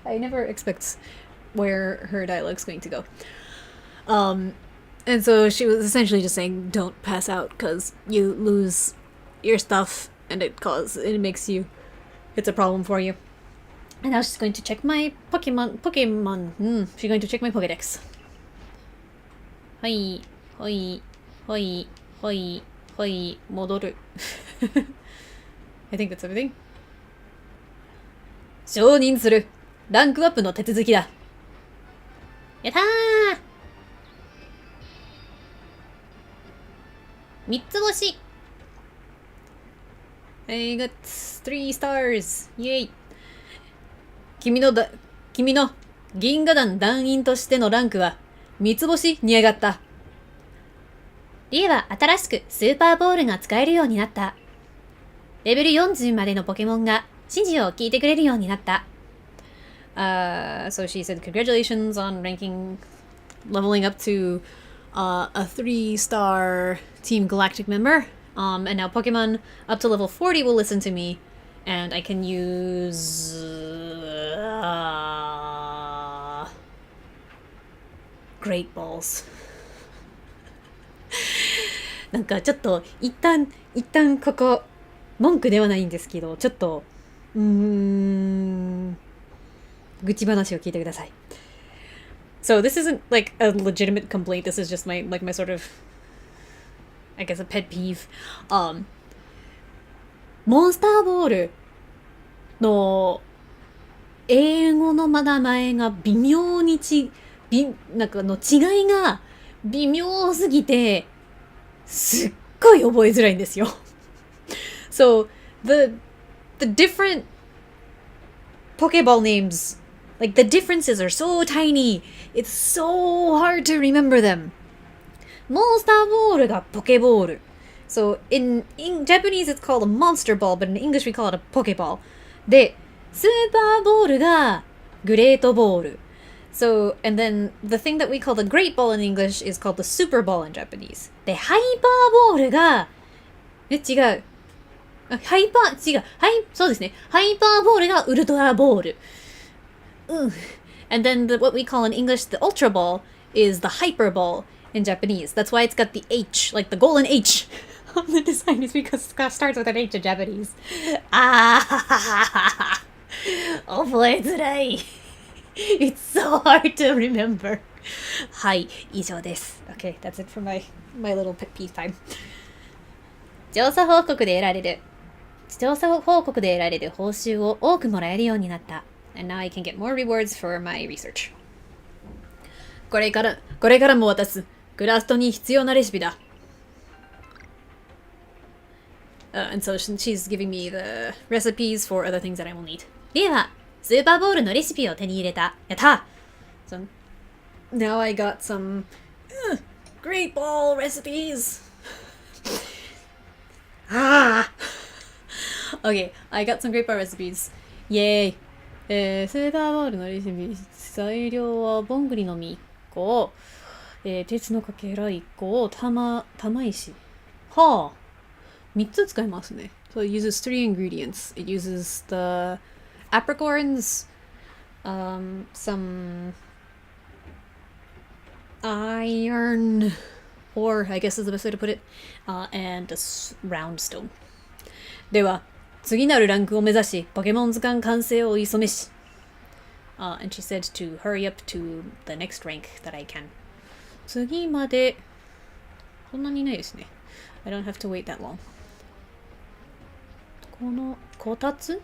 I never expect where her dialogue's going to go. And so she was essentially just saying, don't pass out because you lose your stuff and it's a problem for you. And now she's going to check my Pokemon. She's going to check my Pokédex. はい、戻る。I think that's everything. 承認する。ランクアップの手続きだ。やったー！ 3つ星。I got 3 stars. イェイ。君の銀河団団員としてのランクは3つ星に上がった。リエは新しくスーパーボールが使えるようになった。レベル40までのポケモンが指示を聞いてくれるようになった。So she said congratulations on leveling up to a 3-star Team Galactic member. And now Pokemon up to level 40 will listen to me, and I can use Great Balls. なんかちょっと一旦ここ文句ではないんですけど、ちょっと愚痴話を聞いてください。So this isn't like a legitimate complaint. This is just my sort of, I guess, a pet peeve. モンスターボールの英語の名前が微妙になんかの違いが微妙すぎてすっごい覚えづらいんですよ。So the different Pokeball names, like the differences are so tiny. It's so hard to remember them. モンスターボールがポケボール。So in Japanese it's called a monster ball, but in English we call it a Pokeball. で、スーパーボールがグレートボール。So, and then the thing that we call the great ball in English is called the super ball in Japanese. で、ハイパーボールが、違う。そうですね。ハイパーボールがウルトラボール。And then what we call in English the ultra ball is the hyper ball in Japanese. That's why it's got the H, like the golden H on the design is because it starts with an H in Japanese. 覚えづらい。It's so hard to remember. はい、以上です。Okay, that's it for my little pet peeve time. 調査報告で得られる報酬を多くもらえるようになった。And now I can get more rewards for my research. これからも渡す。クラフトに必要なレシピだ。And so she's giving me the recipes for other things that I will need. では、スーパーボールのレシピを手に入れた。やった So, now I got some great ball recipes. Okay, I got some great ball recipes. Yay! スーパーボールのレシピ。材料はボングリの実1個、鉄のかけら1個、玉石。はあ。3つ使いますね。So it uses 3 ingredients. It uses the apricorns, some iron, or I guess is the best way to put it, and a round stone. では、次なるランクを目指し、ポケモン図鑑完成を急めし。And she said to hurry up to the next rank that I can. 次まで、そんなにいないですね。I don't have to wait that long. この、こたつ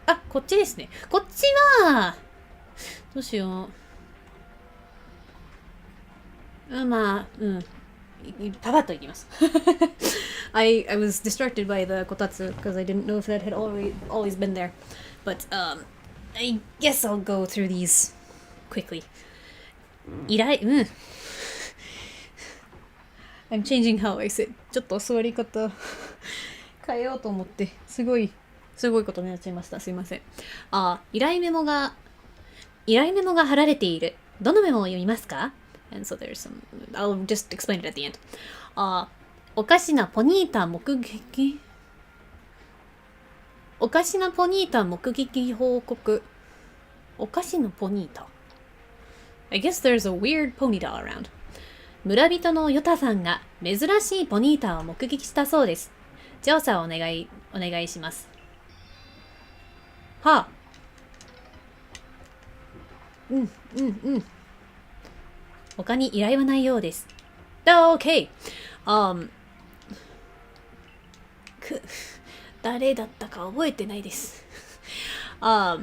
あ、こっちですね。こっちは、どうしよう。まあ、パパッといきます。I was distracted by the こたつ because I didn't know if that had always been there. But, I guess I'll go through these quickly. I'm changing how I sit. ちょっと座り方変えようと思って、すごいことになっちゃいました。すいません。依頼メモが貼られている。どのメモを読みますか？ And so there's some, I'll just explain it at the end. おかしなポニータ目撃報告。おかしなポニータ。I guess there's a weird ponytail around. 村人のヨタさんが珍しいポニータを目撃したそうです。調査をお願いします。はあ。他に依頼はないようです。OK! 誰だったか覚えてないです。外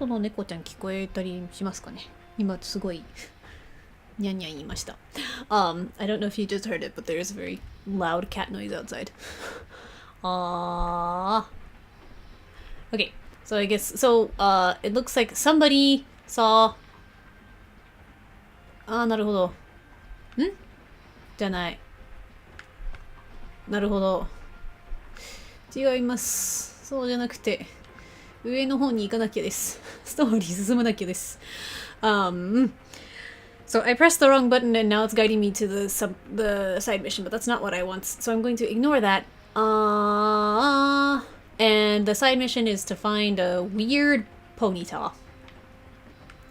の猫ちゃん聞こえたりしますかね？今すごいニャンニャン言いました。I don't know if you just heard it, but there's a very loud cat noise outside. Okay, so I guess, it looks like somebody saw... なるほど。じゃない。なるほど。違います。そうじゃなくて、上の方に行かなきゃです。ストーリー進まなきゃです。So I pressed the wrong button and now it's guiding me to the side mission, but that's not what I want. So I'm going to ignore that. And the side mission is to find a weird ponytail.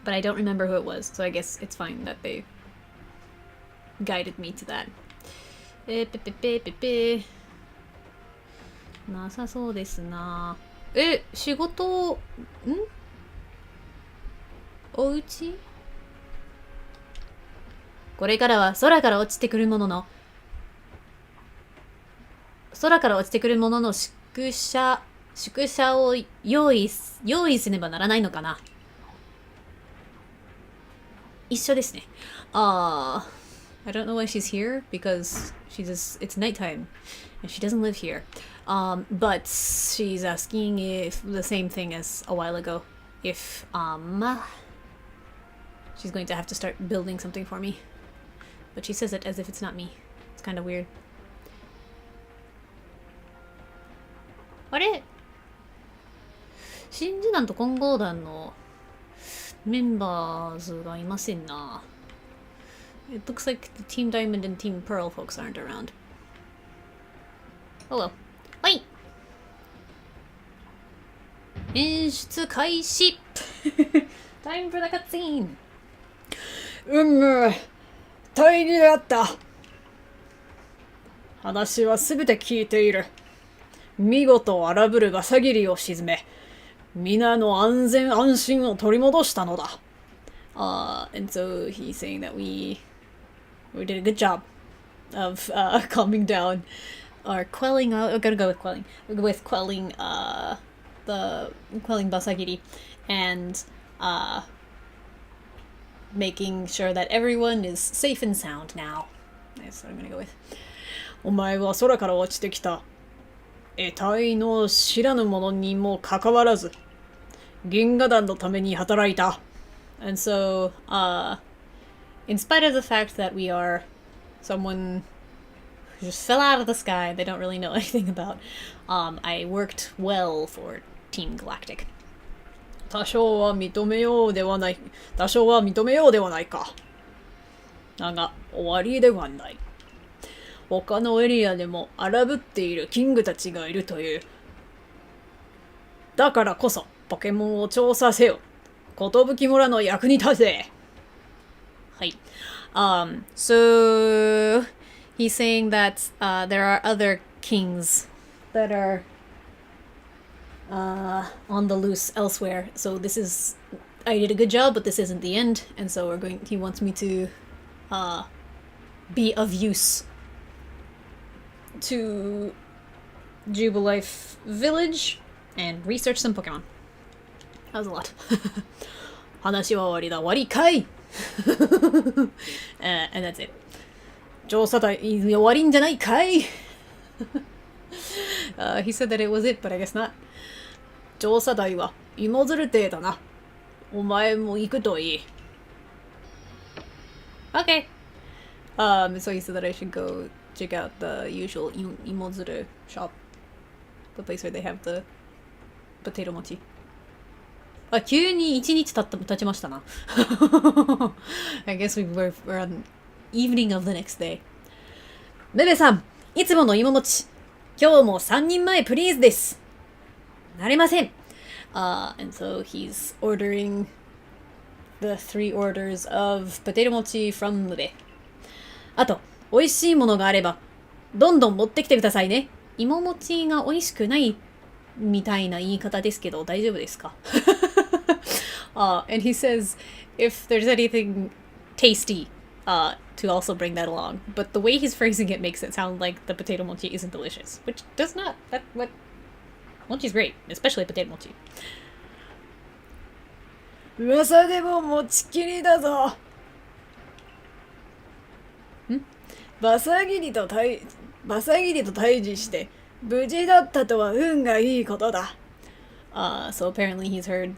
but I don't remember who it was, so I guess it's fine that they guided me to that. なさそうですな。仕事、おうち？これからは空から落ちてくるものの宿舎を用意すればならないのかな。一緒ですね。I don't know why she's here because it's nighttime and she doesn't live here. But she's asking if the same thing as a while ago. If she's going to have to start building something for me. But she says it as if it's not me. It's kind of weird. あれ？真珠団と混合団のメンバーズがいませんな。It looks like the Team Diamond and Team Pearl folks aren't around. Oh well. はい。演出開始Time for the cutscene! 大義であった。話はすべて聞いている。見事荒ぶるガサギリを沈め、皆の安全安心を取り戻したのだ。And so he's saying that we did a good job of calming down or quelling. We're gonna go with quelling. With quelling Basagiri and making sure that everyone is safe and sound now. That's what I'm gonna go with. お前は空から落ちてきた得体の知らぬ者にもかかわらず、銀河団のために働いた。And so, in spite of the fact that we are someone who just fell out of the sky, they don't really know anything about, I worked well for Team Galactic. 多少は認めようではないか。だが、終わりではない。他のエリアでも荒ぶっているキングたちがいるという。だからこそ、ポケモンを調査せよ。寿村の役に立て。はい。So he's saying that there are other kings that are on the loose elsewhere. So this is, I did a good job, but this isn't the end. And so he wants me to be of use to Jubilife Village and research some Pokemon. That was a lot. 話は終わりだ。終わりかいand that's it. 調査隊、終わりんじゃないかいHe said that it was it, but I guess not. 調査隊は芋づる亭だな。お前も行くといい。Okay. So he said that I should go check out the usual imozuru shop. The place where they have the potato mochi. 急に1日経ちましたな。I guess we're on evening of the next day. ベベさん、いつもの芋餅。今日も3人前プリーズです。なれません。And so he's ordering the 3 orders of potato mochi from Lube. あと、美味しいものがあれば、どんどん持ってきてくださいね。芋餅が美味しくないみたいな言い方ですけど、大丈夫ですかAnd he says if there's anything tasty, to also bring that along. But the way he's phrasing it makes it sound like the potato mochi isn't delicious, which does not. Mochi's great, especially potato mochi. 噂でも持ちきりだぞ。バサギリと対峙して無事だったとは運がいいことだ。So apparently he's heard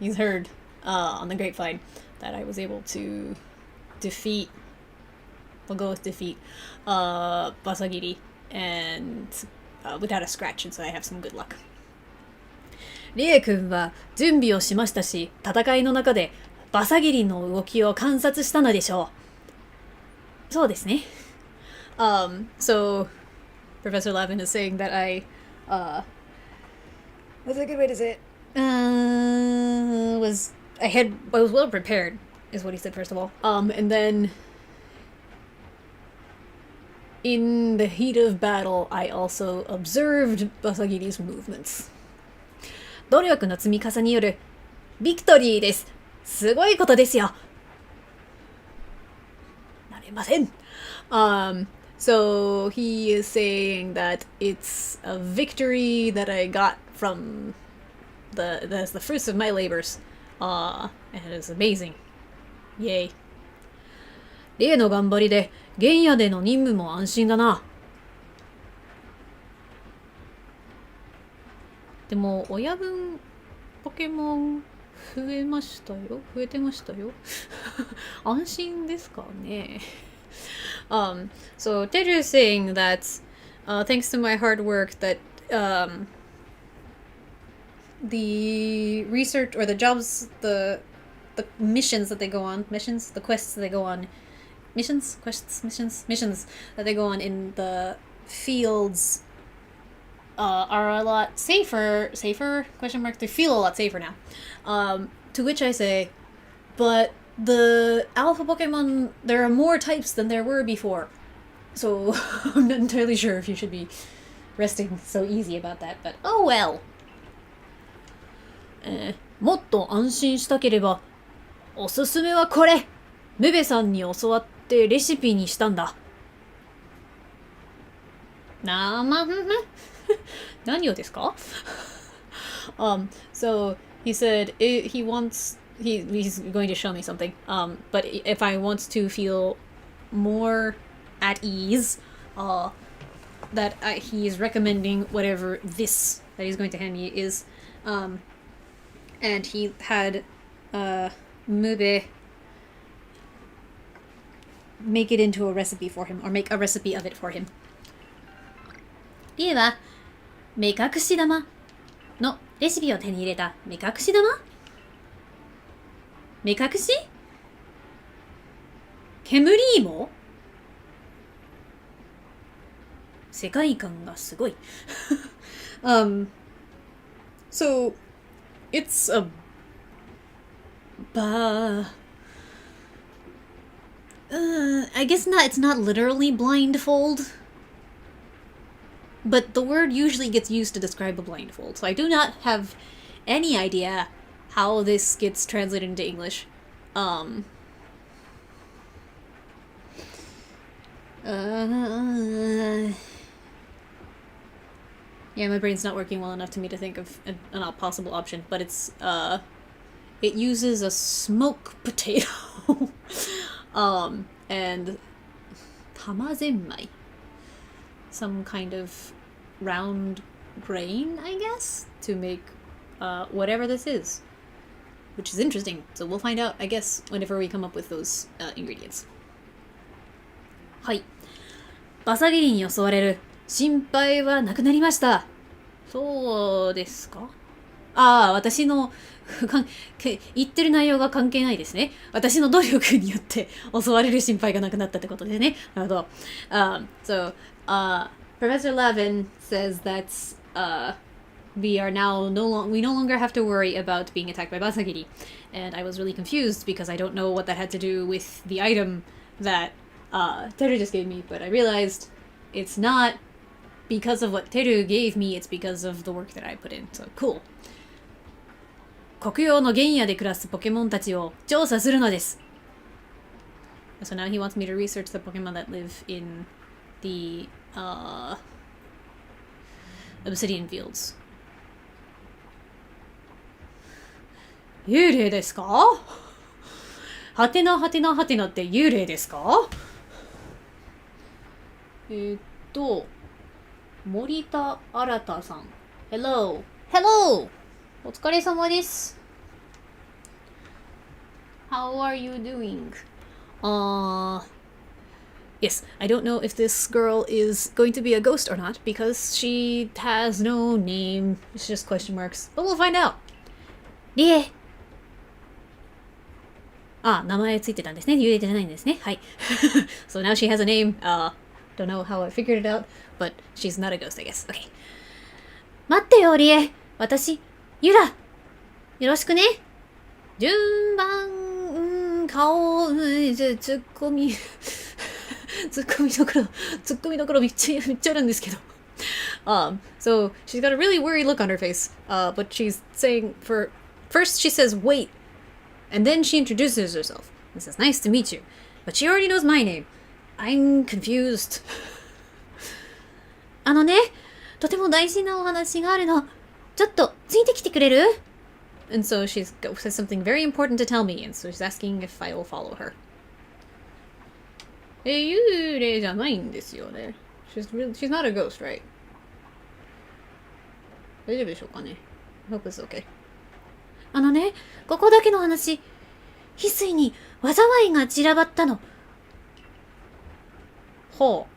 he's heard on the grapevine that I was able to defeat Basagiri and without a scratch, and so I have some good luck. リエ君は準備をしましたし、戦いの中でバサギリの動きを観察したのでしょう。そうですね。So Professor Lavin is saying that that's a good way to say it. I was well prepared, is what he said first of all. And then in the heat of battle, I also observed Basagiri's movements. 努力の積み重ねによるビクトリーです。すごいことですよ。なれません。So he is saying that it's a victory that I got from the fruits of my labors. And it's amazing. Yay. 例の頑張りで原野での任務も安心だな。でも親分ポケモン増えましたよ。増えてましたよ。安心ですかね。So Teru is saying that thanks to my hard work that the research or the jobs, the missions that they go on, the quests that they go on, missions that they go on in the fields are a lot safer, question mark, they feel a lot safer now. To which I say, but the alpha Pokemon, there are more types than there were before. So I'm not entirely sure if you should be resting so easy about that, but oh well. もっと安心したければ、おすすめはこれ。ムベさんに教わってレシピにしたんだ。何をですか？ So he said he's going to show me something. But if I want to feel more at ease, that he is recommending whatever this that he's going to hand me is. And he had Mube make it into a recipe for him, or make a recipe of it for him. リエは目隠し玉のレシピを手に入れた。目隠し玉？目隠し？煙芋？世界観がすごい。So it's a I guess not. It's not literally blindfold, but the word usually gets used to describe a blindfold. So I do not have any idea how this gets translated into English. Yeah, my brain's not working well enough to me to think of a possible option, but it's it uses a smoked potato and tamazenmai, some kind of round grain, I guess, to make whatever this is, which is interesting. So we'll find out, I guess, whenever we come up with those ingredients. はい。バサギリに襲われる心配はなくなりました。そうですか？私の言ってる内容が関係ないですね。私の努力によって襲われる心配がなくなったってことですね。なるほど。So, Professor Lavin says that we no longer have to worry about being attacked by Basagiri. And I was really confused because I don't know what that had to do with the item that Teru just gave me, but I realized it's not because of what Teru gave me, it's because of the work that I put in. So, cool. 黒曜の原野で暮らすポケモンたちを調査するのです。So now he wants me to research the Pokemon that live in the Obsidian Fields. 幽霊ですか？はてなはてなはてなって幽霊ですか？森田新さん。Hello. Hello! お疲れ様です。How are you doing? Yes, I don't know if this girl is going to be a ghost or not because she has no name. It's just question marks. But we'll find out. リエ。名前ついてたんですね。幽霊じゃないんですね。はい。So now she has a name. Don't know how I figured it out, but she's not a ghost, I guess. Okay. 待ってよ、リエ。私、ユラ。よろしくね。順番、顔、ツッコミ、ツッコミどころめっちゃあるんですけど。So she's got a really worried look on her face. But she's saying first she says wait, and then she introduces herself and says nice to meet you. But she already knows my name. I'm confused. とても大事なお話があるの。ちょっとついてきてくれる？ And so she says something very important to tell me, and so she's asking if I will follow her. 幽霊じゃないんですよね。She's not a ghost, right? 大丈夫でしょうかね。Hope it's okay. ここだけの話。翡翠に災いが散らばったの。ほう。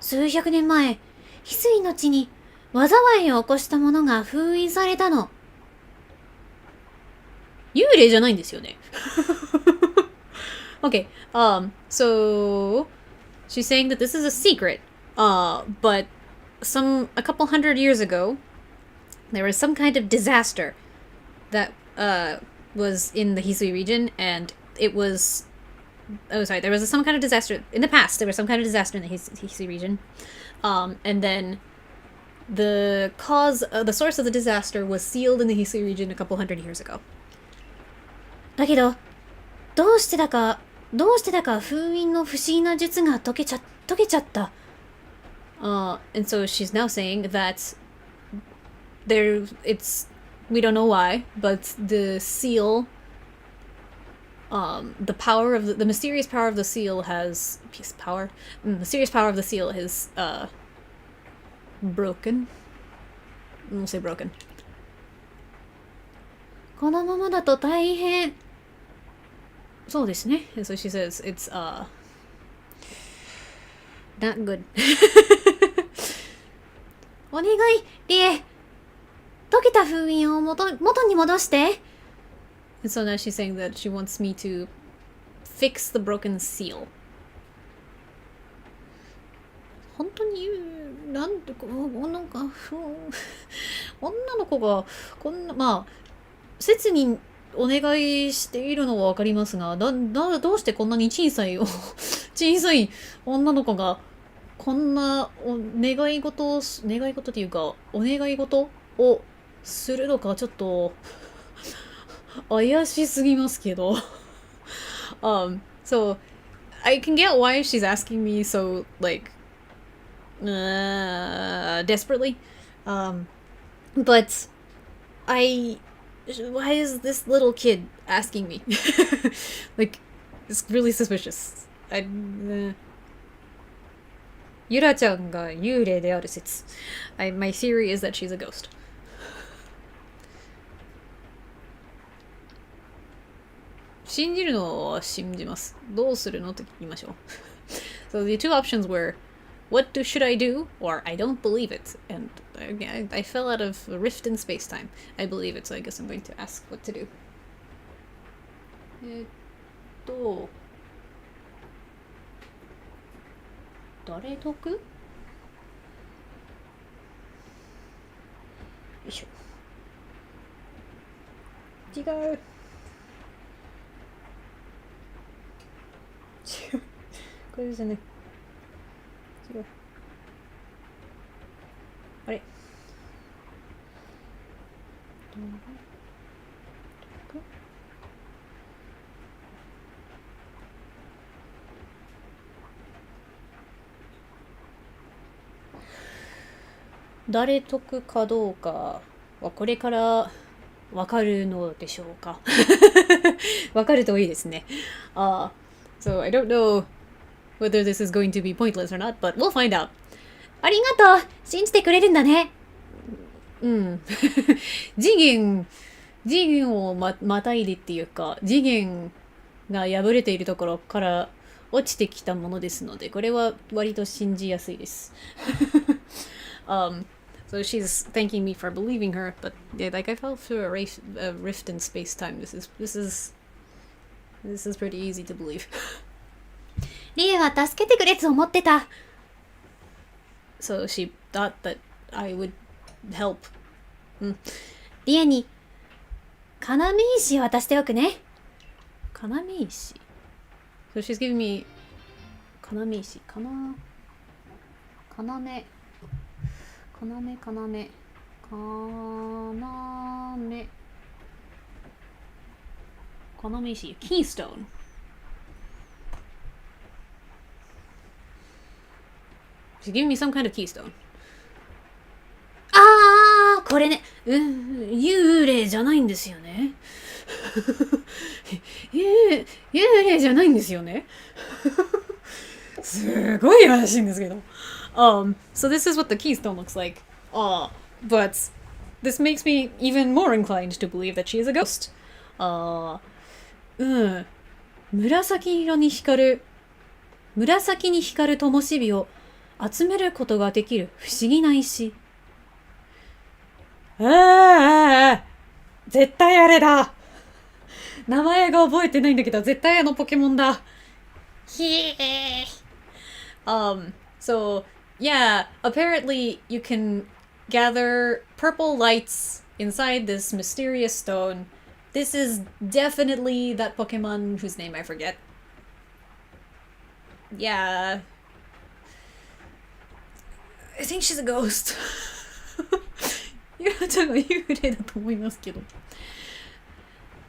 数百年前、翡翠の地に災いを起こしたものが封印されたの。幽霊じゃないんですよね。Okay, so she's saying that this is a secret, but a couple hundred years ago, there was some kind of disaster that was in the Hisui region, and it was, there was some kind of disaster in the past. There was some kind of disaster in the Hisui region, and then the source of the disaster was sealed in the Hisui region a couple hundred years ago. だけど、どうしてだか封印の不思議な術が解けちゃった。And so she's now saying that we don't know why, but the seal, the mysterious power of the seal has broken. We'll say broken. このままだと大変。そうですね。And so she says it's not good. お願い、リエ。解けた封印を元に戻して。And so now she's saying that she wants me to fix the broken seal. 本当になんか女の子がこんな、まあ切にお願いしているのはわかりますが、どうしてこんなに小さい女の子がこんな願い事っていうかお願い事をするのかちょっと怪しすぎますけど。So I can get why she's asking me so like desperately, but why is this little kid asking me? Like, it's really suspicious. ゆらちゃんが幽霊である説。My theory is that she's a ghost. 信じるのは信じます。どうするのと聞きましょう。So the two options were, should I do? Or I don't believe it. And I fell out of a rift in space-time. I believe it, so I guess I'm going to ask what to do. 誰得？よいしょ。違う。これじゃね。違う。あれ？誰得かどうかはこれからわかるのでしょうか。わかるといいですね。So I don't know whether this is going to be pointless or not, but we'll find out. ありがとう。信じてくれるんだね。うん。次元をまたいでっていうか、次元が破れているところから落ちてきたものですので、これは割と信じやすいです。So she's thanking me for believing her, but yeah, like I fell through a rift in space-time. This is pretty easy to believe. リエは助けてくれと思ってた。So she thought that I would help. リエに要石渡しておくね。要石 So she's giving me 要石かな。要要石 Keystone She's giving me some kind of keystone これね、幽霊じゃないんですよね。幽霊じゃないんですよね。すごい怪しいんですけど。So this is what the keystone looks like. But this makes me even more inclined to believe that she is a ghost. 紫に光る灯火を集めることができる不思議な石。絶対あれだ。名前が覚えてないんだけど、絶対あのポケモンだ。So, yeah, apparently you can gather purple lights inside this mysterious stone. This is definitely that Pokemon whose name I forget. Yeah. I think she's a ghost. ゆらちゃんが幽霊だと思いますけど。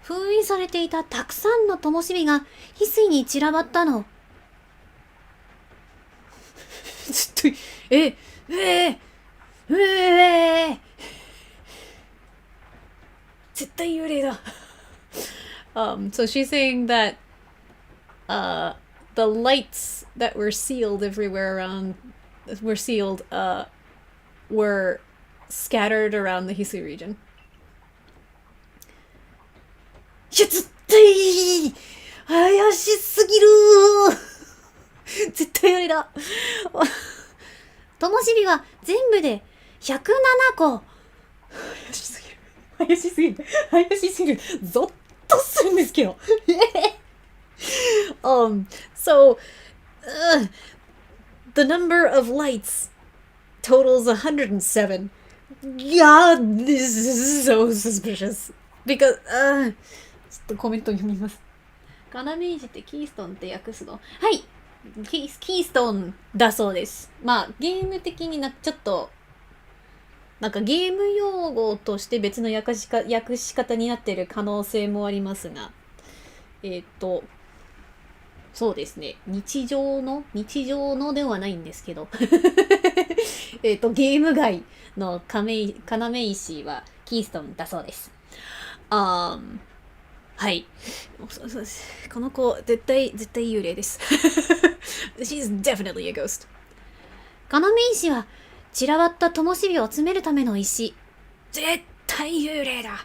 封印されていたたくさんの灯火が翡翠に散らばったの。ちょっと、絶対幽霊だ。So she's saying that the lights that were sealed everywhere around were scattered around the Hisui region. いや、絶対怪しすぎる。絶対あれだ。灯火は全部で107個。怪しすぎる。ゾッとするんですけど。So, the number of lights totals 107. Yeah, this is so suspicious. Because, ちょっとコメント読みます。要石ってキーストンって訳すの。はい。キーストンだそうです。まあ、ゲーム的にちょっと、なんかゲーム用語として別の訳し方になっている可能性もありますが、そうですね。日常のではないんですけど、ゲーム外の要石はキーストンだそうです。はい。そうです。この子、絶対幽霊です。She's definitely a ghost. 要石は散らばった灯火を集めるための石。絶対幽霊だ。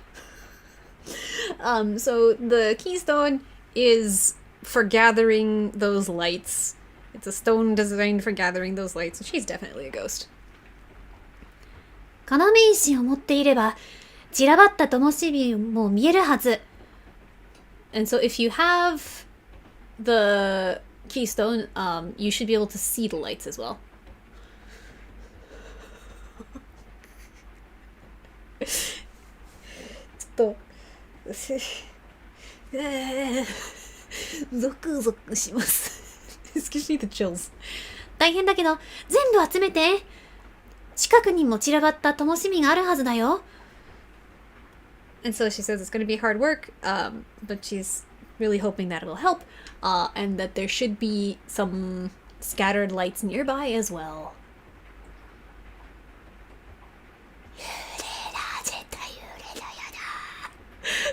So the keystone is for gathering those lights. It's a stone designed for gathering those lights. So she's definitely a ghost. 要石を持っていれば、散らばった灯火も見えるはず。And so if you have the keystone, you should be able to see the lights as well. ちょっと、ゾクゾクします。Excuse me the chills. 大変だけど、全部集めて。近くにも散らばった灯火があるはずだよ。And so she says it's going to be hard work, but she's really hoping that it'll help, and that there should be some scattered lights nearby as well.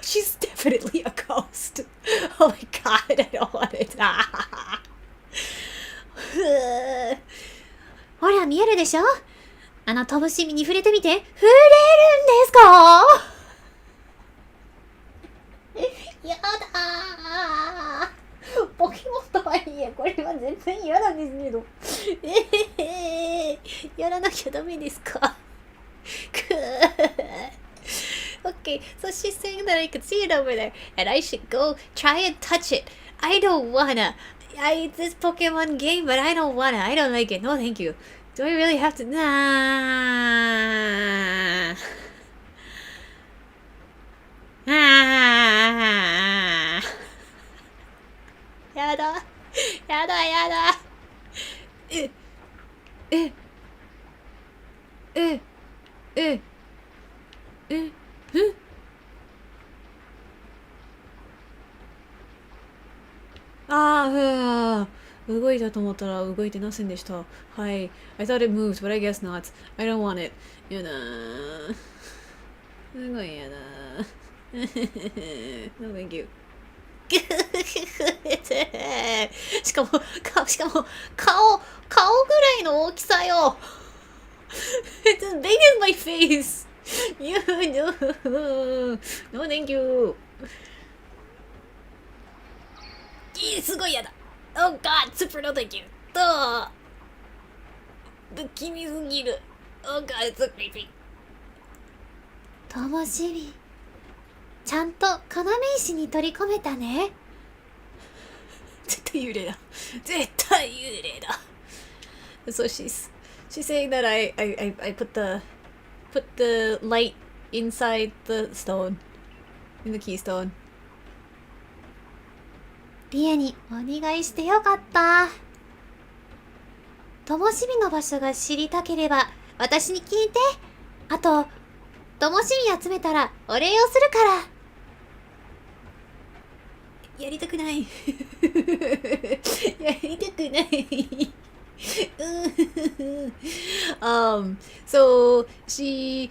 She's definitely a ghost. Oh my god, I don't want it. ほら、見えるでしょ？あの灯火に触れてみて。触れるんですか？やだー。ポケモンとはいえ、これは全然嫌なんですけど。やらなきゃダメですか？Okay, so she's saying that I could see it over there, and I should go try and touch it. I don't wanna. It's this Pokemon game, but I don't wanna. I don't like it. No, thank you. Do I really have to? Nah. だ。え、え、え、え、え、ああ、動いたと思ったら動いてませんでした。はい。I thought it moved, but I guess not. I don't want it. やだー。すごいやだー。No, thank you. しかも、しかも、顔ぐらいの大きさよ。It's as big as my face. You no. No, thank you. すごいやだ。Oh god, super no thank you. 不気味すぎる。Oh god, it's so creepy. ともしみ。ちゃんと要石に取り込めたね。絶対幽霊だ。絶対幽霊だ。So she's saying that I put the light inside the stone, in the keystone. リエにお願いしてよかった。ともしびの場所が知りたければ私に聞いて。あと、ともしび集めたらお礼をするから。やりたくない。やりたくない。So she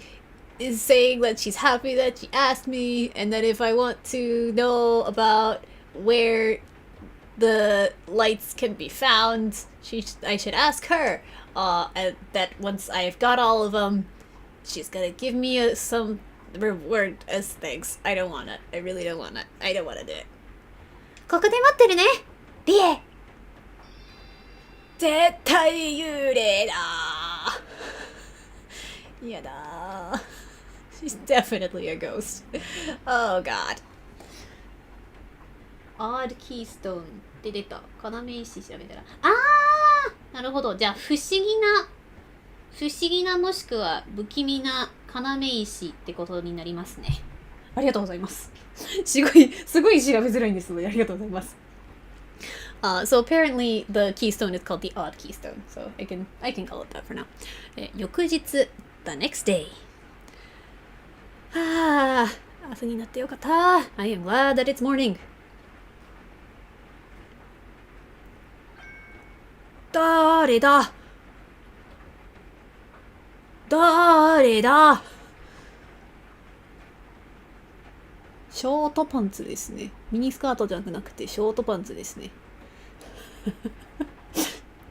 is saying that she's happy that she asked me, and that if I want to know about where the lights can be found, I should ask her. And that once I've got all of them, she's gonna give me some reward as thanks. I don't want it. I really don't want it. I don't want to do it. ここで待ってるね、リエ。絶対幽霊だ。やだ。She's definitely a ghost. Oh god. Odd keystone って出た。要石調べたら。なるほど。じゃあ不思議なもしくは不気味な要石ってことになりますね。ありがとうございます。すごい調べづらいんですのでありがとうございます。So apparently the keystone is called the odd keystone. So I can call it that for now. 翌日 the next day. 朝になってよかった。I am glad that it's morning. 誰だショートパンツですね。ミニスカートじゃなくてショートパンツですね。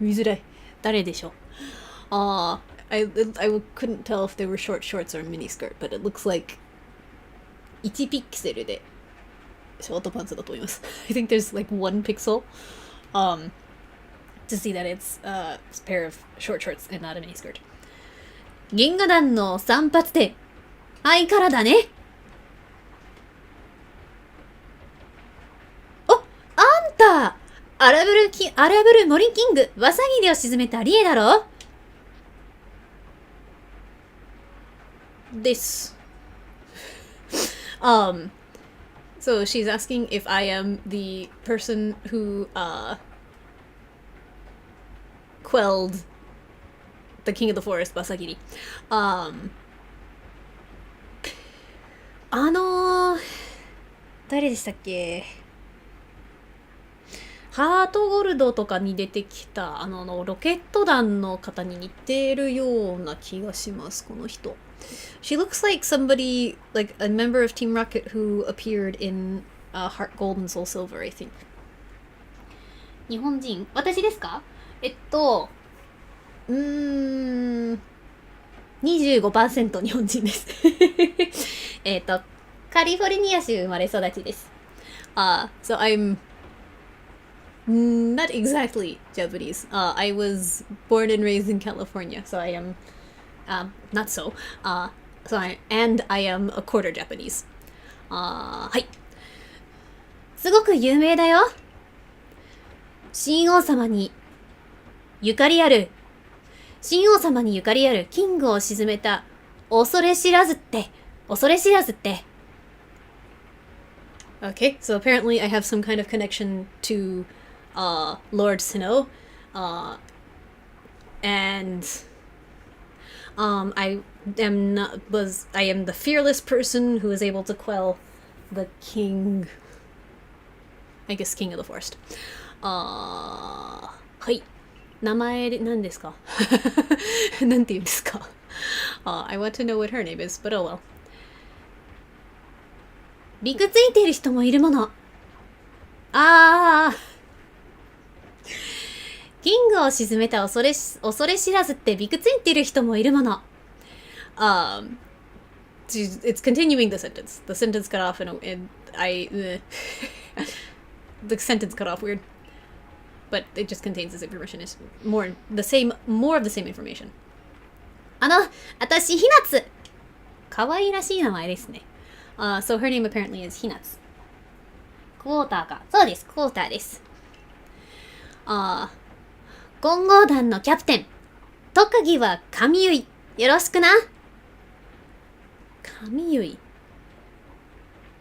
見づらい。誰でしょう。I couldn't tell if they were short shorts or mini skirt, but it looks like 1ピクセルでショートパンツだと思います。I think there's like 1 pixel to see that it's a pair of short shorts and not a mini skirt. 銀河団の散髪店。はいからだね。アラブル森キング、ワサギリを沈めたリエだろ。this. So she's asking if I am the person who quelled the king of the forest, Basagiri. 誰でしたっけ？ハートゴルドとかに出てきたロケット団の方に似てるような気がします、この人。She looks like somebody, like a member of Team Rocket who appeared in Heart Gold and Soul Silver, I think. 日本人？私ですか？25% 日本人です。カリフォルニア州生まれ育ちです。So I'm not exactly Japanese. I was born and raised in California, so I am not so. I am a quarter Japanese. はい。すごく有名だよ。神王様にゆかりあるキングを沈めた恐れ知らずって。Okay, so apparently I have some kind of connection to Lord Sinnoh, and I am the fearless person who is able to quell the king. I guess king of the forest. はい。名前で何ですかなんて言うんですかI want to know what her name is, but oh well. びくついている人もいるもの。キングを沈めた恐れ知らずってびくついている人もいるもの。It's continuing the sentence. The sentence cut off and the sentence cut off weird. But it just contains this information. It's more of the same information. 私、ひなつ。かわいらしい名前ですね。So her name apparently is ひなつ。クォーターか。そうです、クォーターです。混合団のキャプテン。特技は髪結い。よろしくな。髪結い。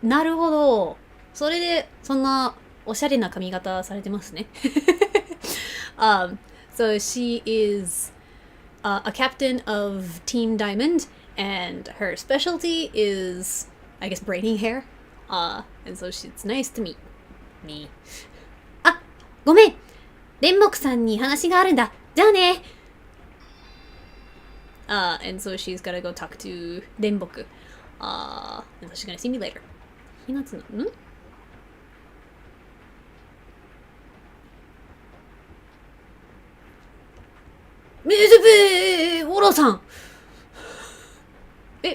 なるほど。それで、そんなおしゃれな髪型されてますね。So she is a captain of Team Diamond, and her specialty is, I guess, braiding hair. And so it's nice to meet me. あ、ごめん。煉木さんに話があるんだ。じゃあね。And so she's gotta go talk to 煉木. And so she's gonna see me later. ひなつの、ウォロさん。ウ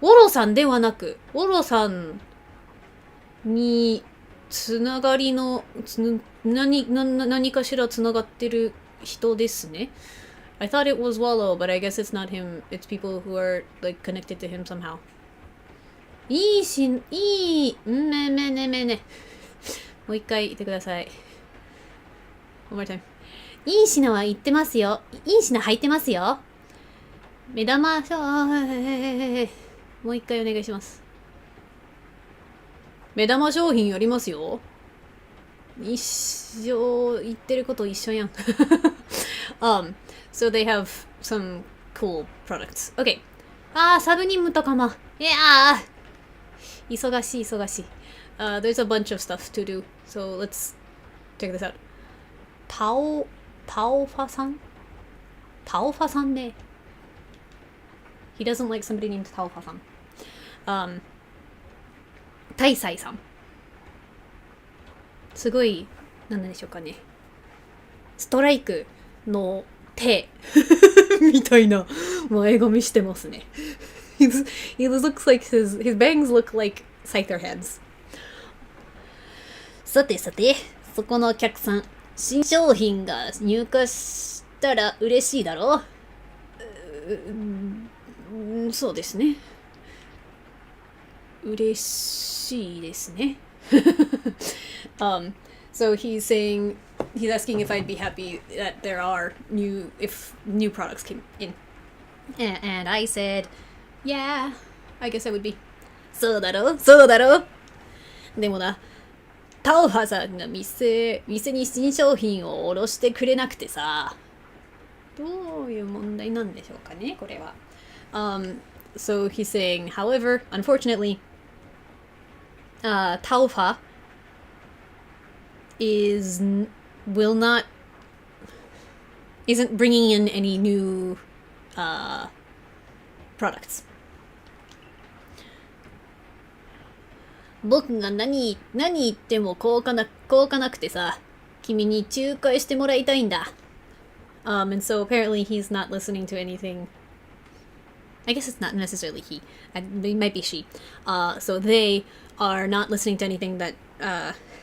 ォロさんではなく、ウォロさんにつながりの何かしらつながってる人ですね。I thought it was Wallow, but I guess it's not him. It's people who are like connected to him somehow. ね。もう一回言ってください。One more time. いい品は言ってますよ。いい品履いてますよ。目玉、もう一回お願いします。目玉商品ありますよ。一緒、言ってること一緒やん。So they have some cool products. Okay. サブ任務とかも。忙しい。There's a bunch of stuff to do. So let's check this out. タオファさんね。He doesn't like somebody named タオファさん。大斎さん。すごい、なんでしょうかね。ストライクの手みたいな前髪してますね。He looks like his bangs look like scyther heads. さて、そこのお客さん、新商品が入荷したら嬉しいだろう。そうですね。嬉しいですね。So he's asking if I'd be happy that there are new products came in. And I said, yeah, I guess I would be. そうだろでもな、タオハさんが店に新商品を卸してくれなくてさ、どういう問題なんでしょうかね、これは。So he's saying, however, unfortunately, Taufa isn't bringing in any new products. 僕が何言っても効果なくてさ、君に仲介してもらいたいんだ。And so apparently he's not listening to anything. I guess it's not necessarily he. It might be she. So they are not listening to anything that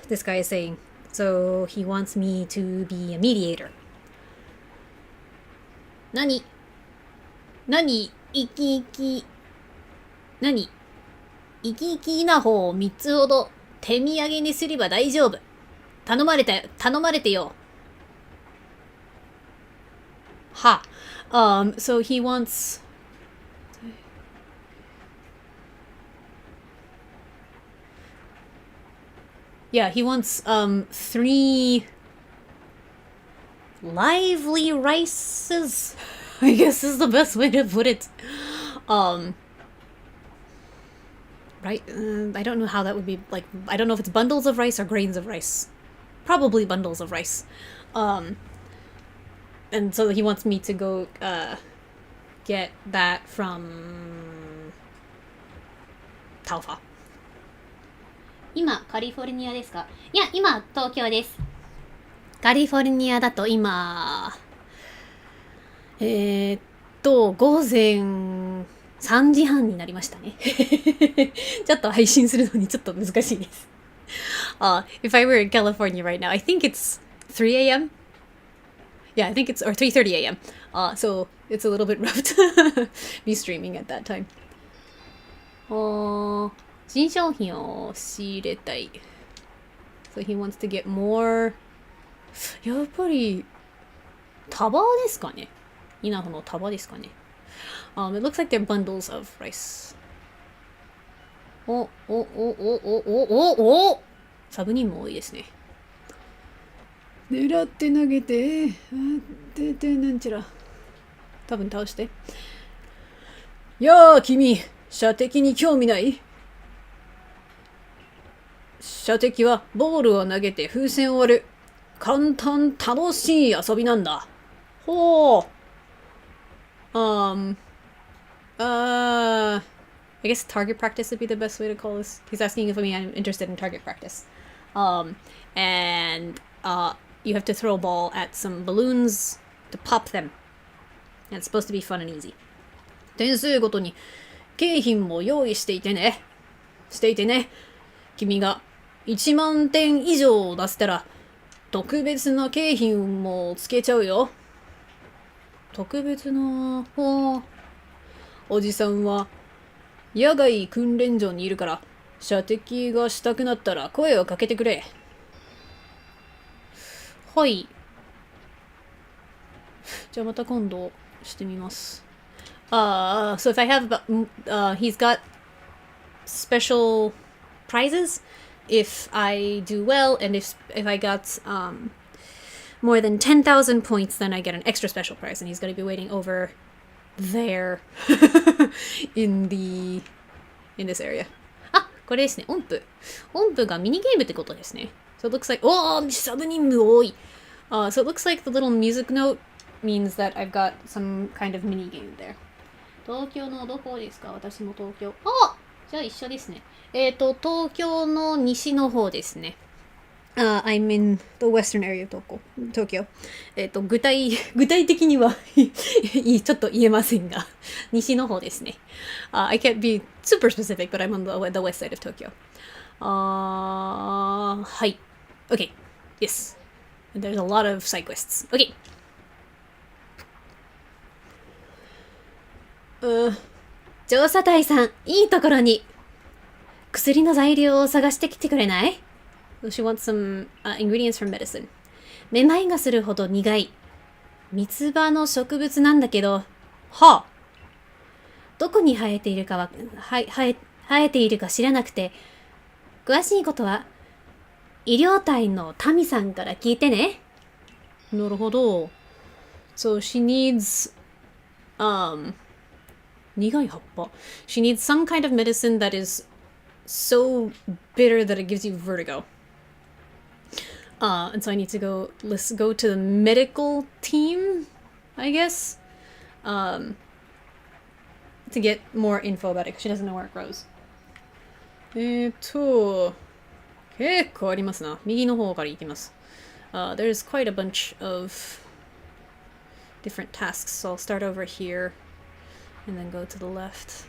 this guy is saying. So he wants me to be a mediator. 何生き生きな方を3つほど手土産にすれば大丈夫。頼まれてよ。は。So he wants... Yeah, he wants 3 lively rices. I guess is the best way to put it. Right? I don't know how that would be like. I don't know if it's bundles of rice or grains of rice. Probably bundles of rice. And so he wants me to go get that from Taufa. 今カリフォルニアですか？いや、今東京です。カリフォルニアだと今午前3時半になりましたね。ちょっと配信するのにちょっと難しいです。If I were in California right now, I think it's 3 a.m. Yeah, I think it's or 3:30 a.m. So it's a little bit rough to be streaming at that time. 新商品を仕入れたい。So he wants to get more. やっぱり束ですかね。稲穂の束ですかね。It looks like they're bundles of rice. サブ任務多いですね。狙って投げて、なんちゃら。多分倒して。やあ、君、射的に興味ない？射的はボールを投げて風船を割る。簡単楽しい遊びなんだ。ほう。I guess target practice would be the best way to call this. He's asking if I'm interested in target practice. And you have to throw a ball at some balloons to pop them. And it's supposed to be fun and easy. 点数ごとに景品も用意していてね。君が1万点以上出せたら特別な景品もつけちゃうよ。特別なおじさんは野外訓練場にいるから射的がしたくなったら声をかけてくれ。はい。じゃあまた今度してみます。So if I have he's got special prizes if I do well, and if I got more than 10,000 points, then I get an extra special prize, and he's going to be waiting over there in this area. これですね、音符がミニゲームってことですね。So it looks like, サブ任務多い。So it looks like the little music note means that I've got some kind of mini game there. 東京のどこですか？私も東京。じゃあ一緒ですね。東京の西の方ですね。I'm in the western area of Tokyo. 具体的にはちょっと言えませんが、西の方ですね。I can't be super specific, but I'm on the west side of Tokyo. はい。Okay. Yes. And there's a lot of side quests. Okay. 調査隊さん、いいところに薬の材料を探してきてくれない？ She wants some ingredients from medicine. めまいがするほど苦い三つ葉の植物なんだけど、どこに生えているか知らなくて、詳しいことは医療隊のタミさんから聞いてね。なるほど。So she needs苦い葉っぱ。She needs some kind of medicine that is so bitter that it gives you vertigo. And so I need to go to the medical team, I guess, to get more info about it, because she doesn't know where it grows. 結構ありますな。右の方から行きます。There's quite a bunch of different tasks, so I'll start over here and then go to the left.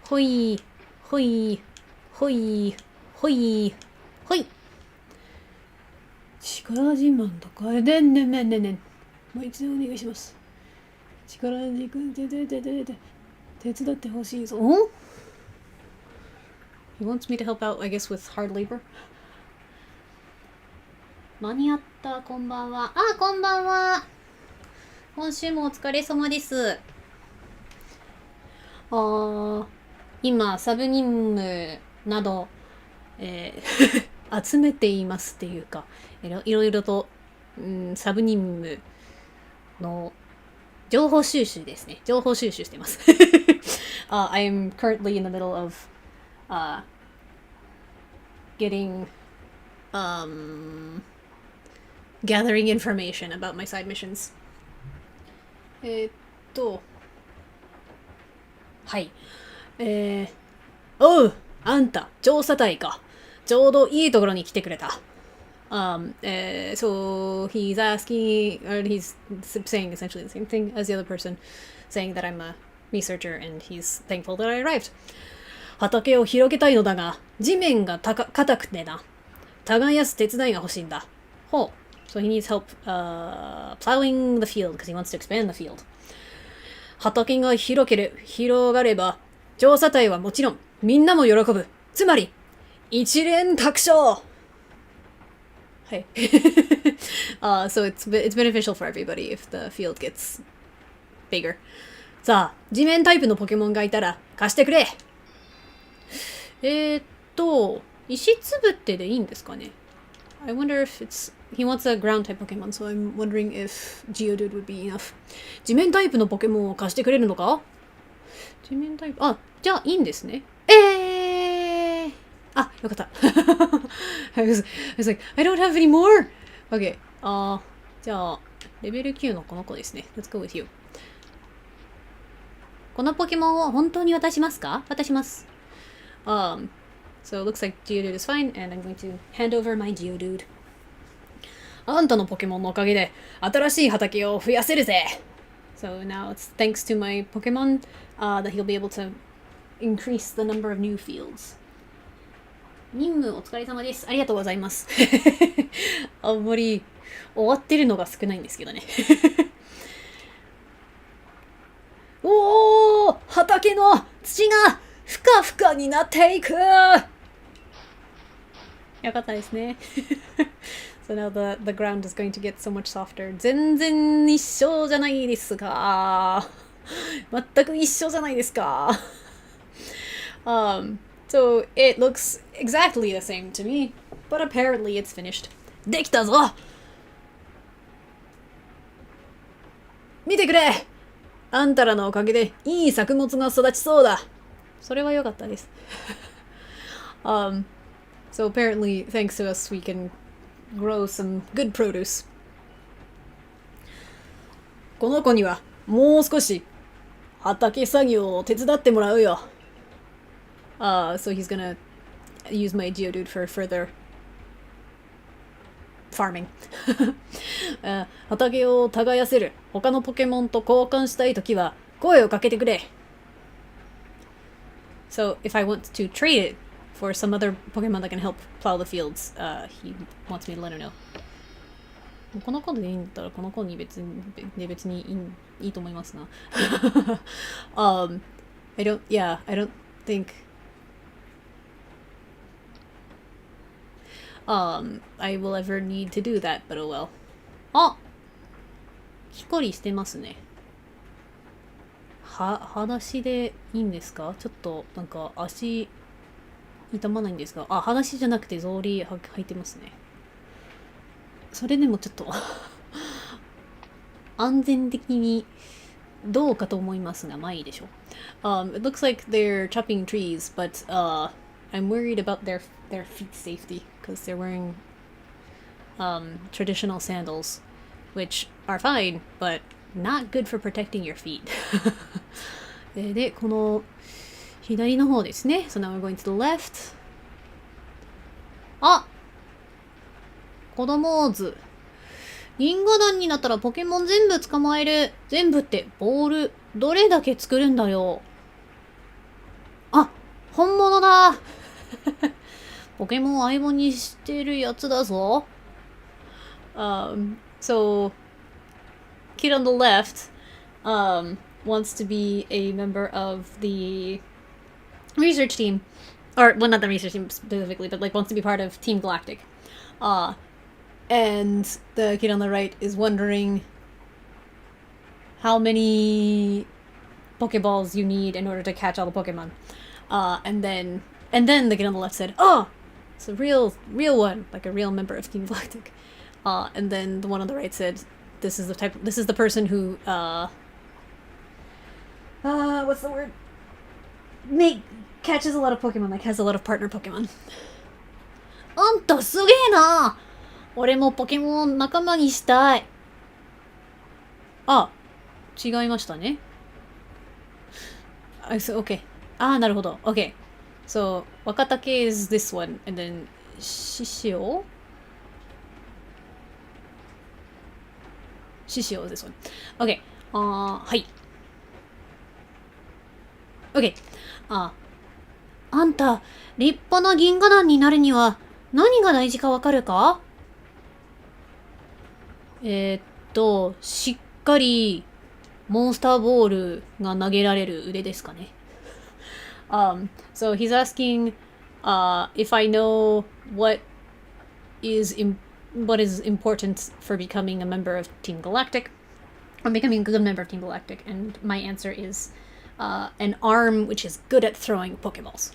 ほい。力自慢とかもう一度お願いします。力自慢手伝ってほしいぞ。He wants me to help out, I guess, with hard labor. 間に合った、こんばんは。こんばんは。今週もお疲れ様です。今、サブ任務など、集めていますっていうか、いろいろと、サブ任務の情報収集ですね。情報収集してます。I am currently in the middle of getting gathering information about my side missions. はい。おう、あんた、調査隊か。ちょうどいいところに来てくれた。So he's asking, or he's saying essentially the same thing as the other person, saying that I'm a researcher and he's thankful that I arrived. 畑を広げたいのだが、地面が硬くてな。耕す手伝いが欲しいんだ。ほう。So he needs help plowing the field because he wants to expand the field. 畑が広がれば、調査隊はもちろん、みんなも喜ぶ。つまり、一連卓勝。はい。So it's beneficial for everybody if the field gets bigger. さあ、地面タイプのポケモンがいたら貸してくれ。石つぶってでいいんですかね。I wonder if he wants a ground type Pokemon, so I'm wondering if Geodude would be enough. 地面タイプのポケモンを貸してくれるのか？地面タイプ、じゃあいいんですね。よかった。I was like, I don't have any more! Okay. じゃあ、レベル9のこの子ですね。Let's go with you. このポケモンを本当に渡しますか？渡します。So it looks like Geodude is fine, and I'm going to hand over my Geodude. あんたのポケモンのおかげで新しい畑を増やせるぜ。So now it's thanks to my Pokemon that he'll be able to increase the number of new fields. 任務お疲れ様です。ありがとうございます。あんまり終わってるのが少ないんですけどね。おー、畑の土がふかふかになっていく。よかったですね。So now the ground is going to get so much softer. 全然一緒じゃないですか。全く一緒じゃないですか。So it looks exactly the same to me, but apparently it's finished. できたぞ！見てくれ！あんたらのおかげでいい作物が育ちそうだ。それは良かったです。So apparently, thanks to us, we can grow some good produce. この子にはもう少し畑作業を手伝ってもらうよ。So he's gonna use my Geodude for further farming. 畑を耕せる他のポケモンと交換したいときは声をかけてくれ。So if I want to trade it for some other Pokemon that can help plow the fields, he wants me to let him know. この子でいいんだったらこの子に別にいいと思いますな。I don't think I will ever need to do that, but oh well. ひこりしてますね。裸足でいいんですか？ちょっとなんか足痛まないんですが、裸足じゃなくて草履履いてますね。それでもちょっと安全的にどうかと思いますが、まあいいでしょう。It looks like they're chopping trees, but I'm worried about their feet safety because they're wearing traditional sandals, which are fine, but not good for protecting your feet. で、この左の方ですね。So now we're going to the left. 子供図。リンゴ団になったらポケモン全部捕まえる。全部ってボールどれだけ作るんだよ。本物だ。ポケモンを相棒にしてるやつだぞ。So kid on the left wants to be a member of the research team, or well, not the research team specifically, but like wants to be part of Team Galactic. And the kid on the right is wondering how many Pokeballs you need in order to catch all the Pokemon. And then the kid on the left said, It's a real one, like a real member of Team Galactic. And then the one on the right said, this is the person who, what's the word? Catches a lot of Pokemon, like has a lot of partner Pokemon. あんたすげえな。俺もポケモン仲間にしたい。あ、違いましたね。Okay. なるほど。Okay. So, 若竹 is this one, and then 獅子王 is this one. Okay. はい。Okay. あんた、立派な銀河団になるには何が大事かわかるか？しっかりモンスターボールが投げられる腕ですかね。So he's asking if I know what is important for becoming a member of Team Galactic, or becoming a good member of Team Galactic, and my answer is an arm which is good at throwing Pokeballs.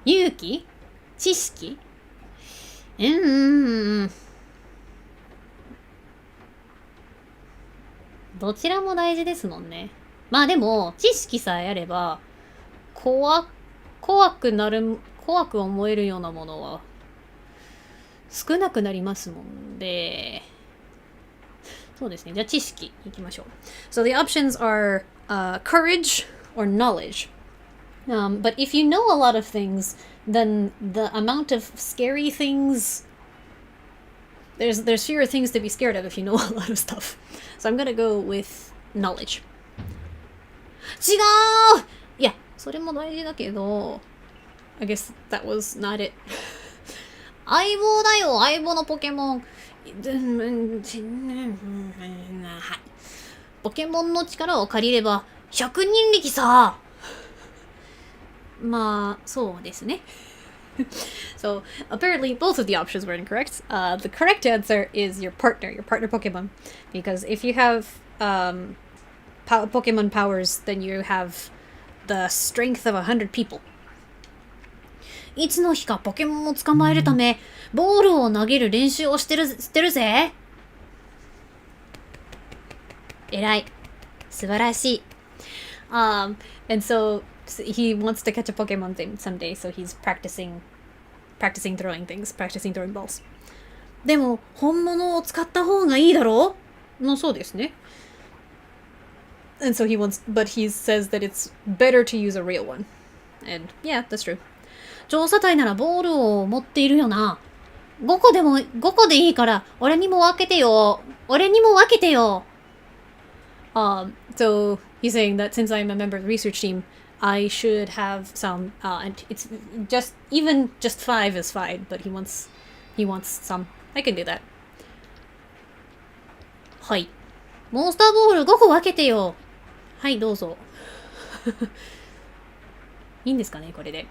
勇気？知識？どちらも大事ですもんね。まあでも、知識さえあれば、怖く思えるようなものは少なくなりますもんで、そうですね。じゃあ知識いきましょう。So the options are courage or knowledge. But if you know a lot of things, then the amount of scary things, there's fewer things to be scared of if you know a lot of stuff. So I'm gonna go with knowledge. 違う！いや、それも大事だけど、I guess that was not it. 相棒だよ、相棒のポケモン。ポケモンの力を借りれば100人力さ。まあ、そうですね。So apparently both of the options were incorrect. The correct answer is your partner Pokemon. Because if you have Pokemon powers, then you have the strength of 100 people. いつの日かポケモンを捕まえるため、ボールを投げる練習をしてるぜ。偉い。素晴らしい。And so he wants to catch a Pokemon someday, so he's practicing throwing things, practicing throwing balls. でも、本物を使った方がいいだろう？のそうですね。And so but he says that it's better to use a real one. And yeah, that's true. 調査隊ならボールを持っているよな。5個でいいから、俺にも分けてよ。So he's saying that since I'm a member of the research team, I should have some, and it's just 5 is fine, but he wants some. I can do that. はい。モンスターボール5個分けてよ。はい、どうぞ。いいんですかね、これで。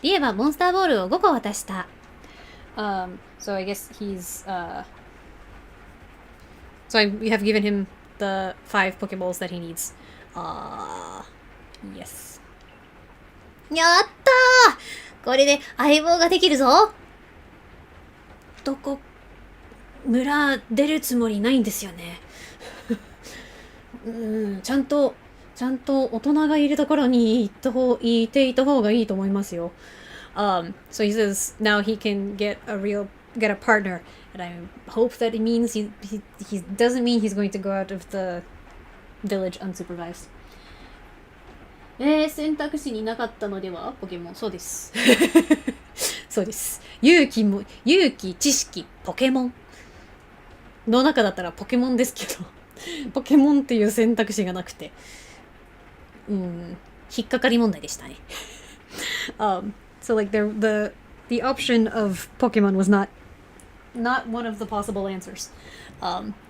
リエはモンスターボールを5個渡した。So I guess we have given him the 5 Pokeballs that he needs. Yes. やったー！これで相棒ができるぞ。村出るつもりないんですよね。ちゃんと大人がいるところにいていた方がいいと思いますよ。So he says now he can get a partner, and I hope that it means he doesn't mean he's going to go out of the village unsupervised. 選択肢になかったのではポケモン。そうです。そうです。勇気、知識、ポケモンの中だったらポケモンですけど、ポケモンっていう選択肢がなくて、引っかかり問題でしたね。So like the option of Pokemon was not one of the possible answers.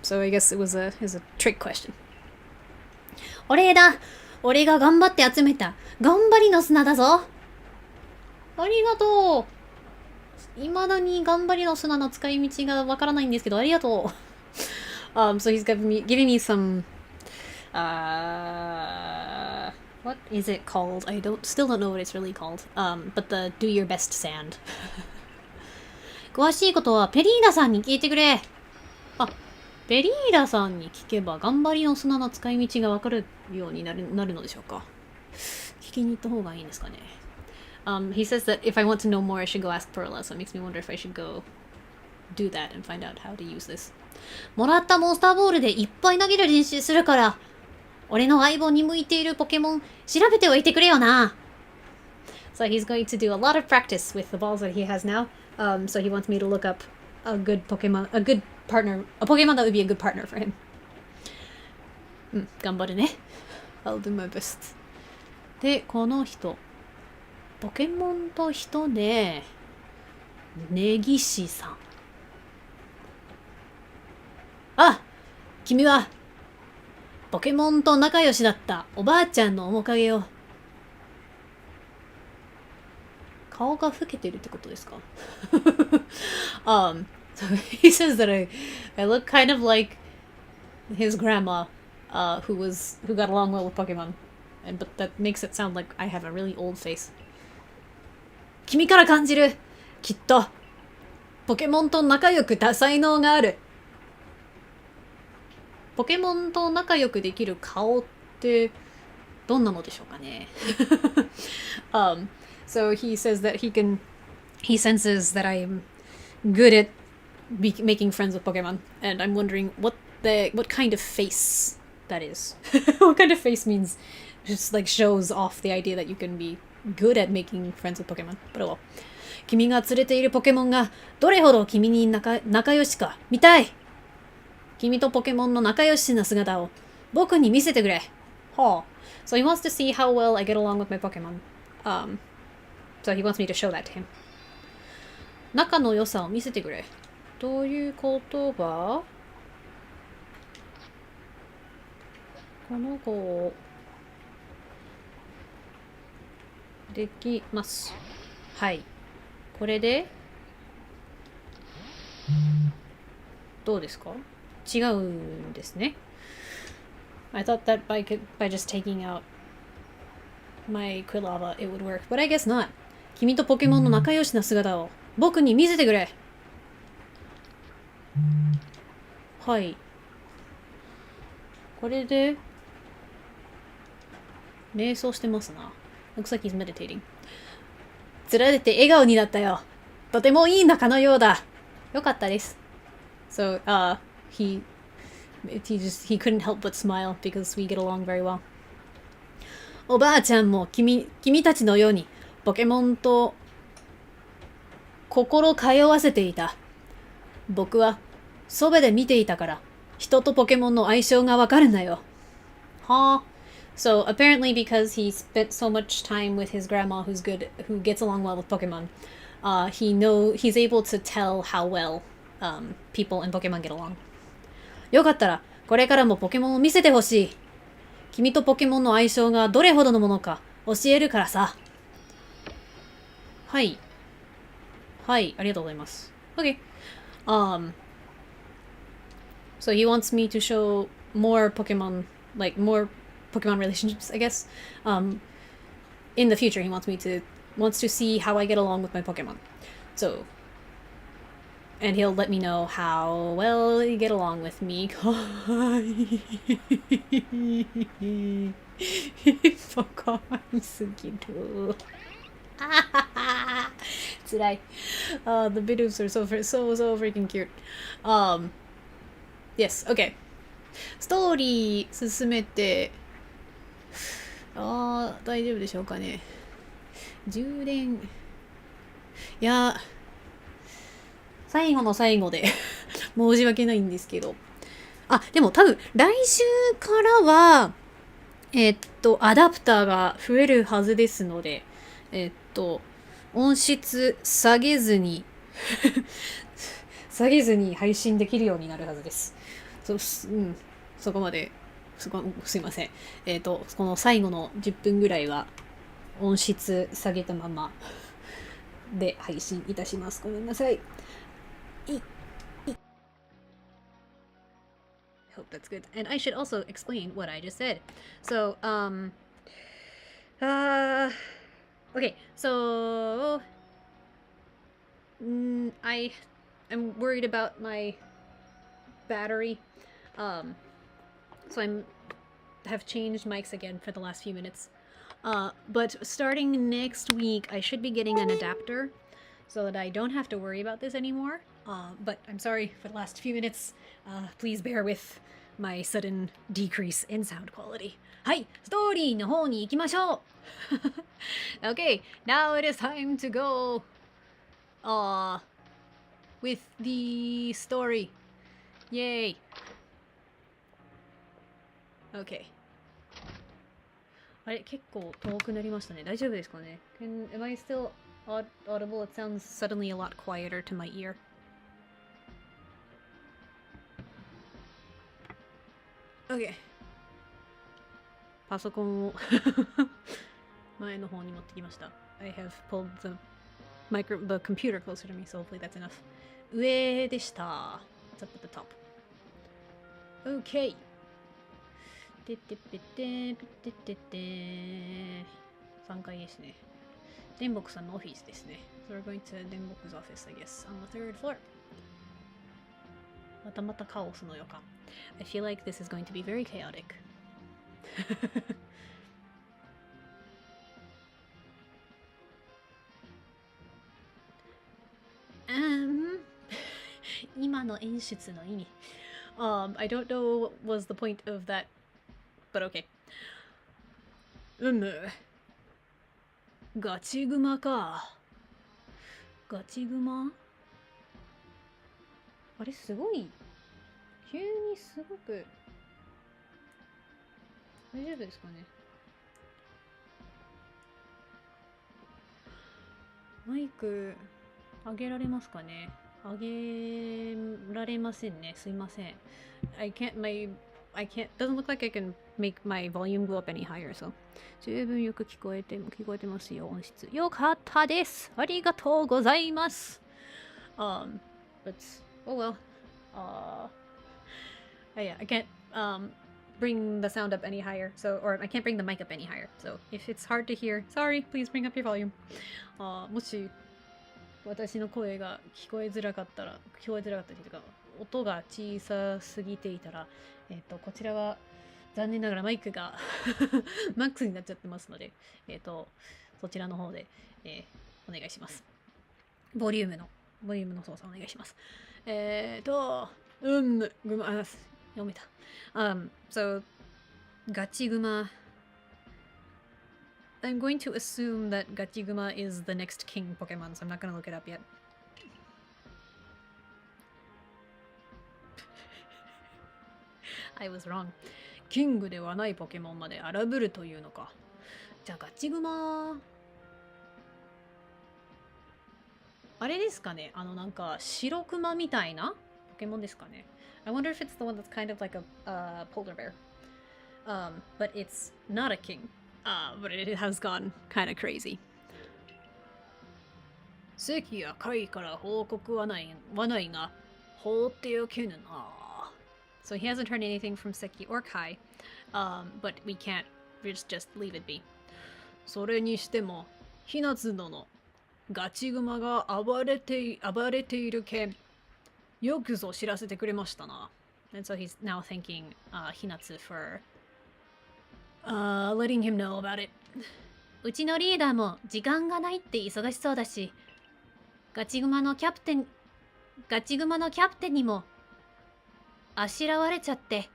So I guess it was a trick question. お礼だ。俺が頑張って集めた頑張りの砂だぞ。ありがとう。未だに頑張りの砂の使い道がわからないんですけど、ありがとう。So he's giving me some What is it called? I still don't know what it's really called. But the do your best sand. 詳しいことはペリーナさんに聞いてくれ。あ、ペリーナさんに聞けば頑張りの砂の使い道がわかるようになるのでしょうか。聞きに行った方がいいんですかね。He says that if I want to know more, I should go ask Perla. So it makes me wonder if I should go do that and find out how to use this. もらったモンスターボールでいっぱい投げる練習するから、俺の相棒に向いているポケモン調べておいてくれよな。So he's going to do a lot of practice with the balls that he has now. So he wants me to look up a good Pokemon, a good partner, a Pokemon that would be a good partner for him. 頑張るね。I'll do my best. で、この人。ポケモンと人で、根岸さん。あ、君は、ポケモンと仲良しだったおばあちゃんの面影を。顔が老けてるってことですかso he says that I look kind of like his grandma, who got along well with Pokemon. But that makes it sound like I have a really old face. 君から感じる。きっと、ポケモンと仲良くた才能がある。ポケモンと仲良くできる顔ってどんなのでしょうかね。So he says that he senses that I'm good at making friends with Pokemon, and I'm wondering what kind of face that is. What kind of face means just like shows off the idea that you can be good at making friends with Pokemon. But well, 君が連れているポケモンがどれほど君に仲良しか見たい。君とポケモンの仲良しな姿を僕に見せてくれ。はあ。So he wants to see how well I get along with my Pokemon. So he wants me to show that to him. 仲の良さを見せてくれ。どういう言葉？この子できます。はい。これでどうですか？違うんですね。I thought that by just taking out my Quilava it would work, but I guess not. 君とポケモンの仲良しな姿を僕に見せてくれ。はい。これで瞑想してますな。Looks like he's meditating. つられて笑顔になったよ。とてもいい仲のようだ。よかったです。So, he couldn't help but smile because we get along very well. おばあちゃんも君たちのようにポケモンと心通わせていた。僕はそばで見ていたから人とポケモンの相性がわかるんだよ。はあ。So apparently because he spent so much time with his grandma who gets along well with Pokemon, he's able to tell how well people and Pokemon get along. よかったらこれからもポケモンを見せてほしい。君とポケモンの相性がどれほどのものか教えるからさ。はい。はい、ありがとうございます。Okay. So he wants me to show more Pokemon, like more Pokemon relationships, I guess. In the future, he wants to see how I get along with my Pokemon. So, and he'll let me know how well you get along with me. バカにすぎる。つらい。The videos are so freaking cute. Yes, okay. ストーリー進めて、大丈夫でしょうかね。充電。いや、最後の最後で申し訳ないんですけど。でも多分来週からは、アダプターが増えるはずですので、音質下げずに配信できるようになるはずです。そこまで、すいません。この最後の10分ぐらいは音質下げたままで配信いたします。ごめんなさい。Hope that's good. And I should also explain what I just said. So, Okay, so I am worried about my battery. So I'm have changed mics again for the last few minutes. But starting next week, I should be getting an adapter so that I don't have to worry about this anymore. But I'm sorry for the last few minutes. Please bear with my sudden decrease in sound quality. はい、ストーリーの方に行きましょう。Okay, now it is time to go with the story. Yay. Okay. あれ、結構遠くなりましたね。大丈夫ですかね？ Am I still audible? It sounds suddenly a lot quieter to my ear. Okay. パソコンを前の方に持ってきました。I have pulled the computer closer to me, so hopefully that's enough. 上でした。It's up at the top. Okay. ててぺてぺててて3階ですね。電木さんのオフィスですね。So we're going to 電木 's office, I guess, on the third floor. またまたカオスの予感。I feel like this is going to be very chaotic. 今の演出の意味。I don't know what was the point of that, but okay. ガチグマか。ガチグマ？あれすごい。急にすごく。大丈夫ですかね？マイク上げられますかね？上げられませんね。すいません。I can't, doesn't look like I can make my volume go up any higher, so. 十分よく聞こえてますよ、音質。よかったです。ありがとうございます。But, oh well. Yeah, I can't, bring the sound up any higher, so, or I can't bring the mic up any higher, so if it's hard to hear, sorry, please bring up your volume. もし、私の声が聞こえづらかったというか、音が小さすぎていたら、こちらは残念ながらマイクがマックスになっちゃってますので、そちらの方で、お願いします。ボリュームの操作お願いします。ぐま、読めた。So, ガチグマ。I'm going to assume that Gachiguma is the next king Pokemon, so I'm not going to look it up yet. I was wrong. キングではないポケモンまで荒ぶるというのか。じゃあガチグマ。あれですかね？なんか白クマみたいなポケモンですかね？ I wonder if it's the one that's kind of like a polar bear. But it's not a king.But it has gone kind of crazy. 関や海から報告はないが、放っておけぬな。So he hasn't heard anything from Seki or Kai, but we can't just leave it be. それにしても、ひなつ殿、ガチグマが暴れている件、よくぞ知らせてくれましたな。And so he's now thanking Hinatsu for...letting him know about it. うちのリーダーも時間がないって忙しそうだし、ガチグマのキャプテンにもあしらわれちゃって、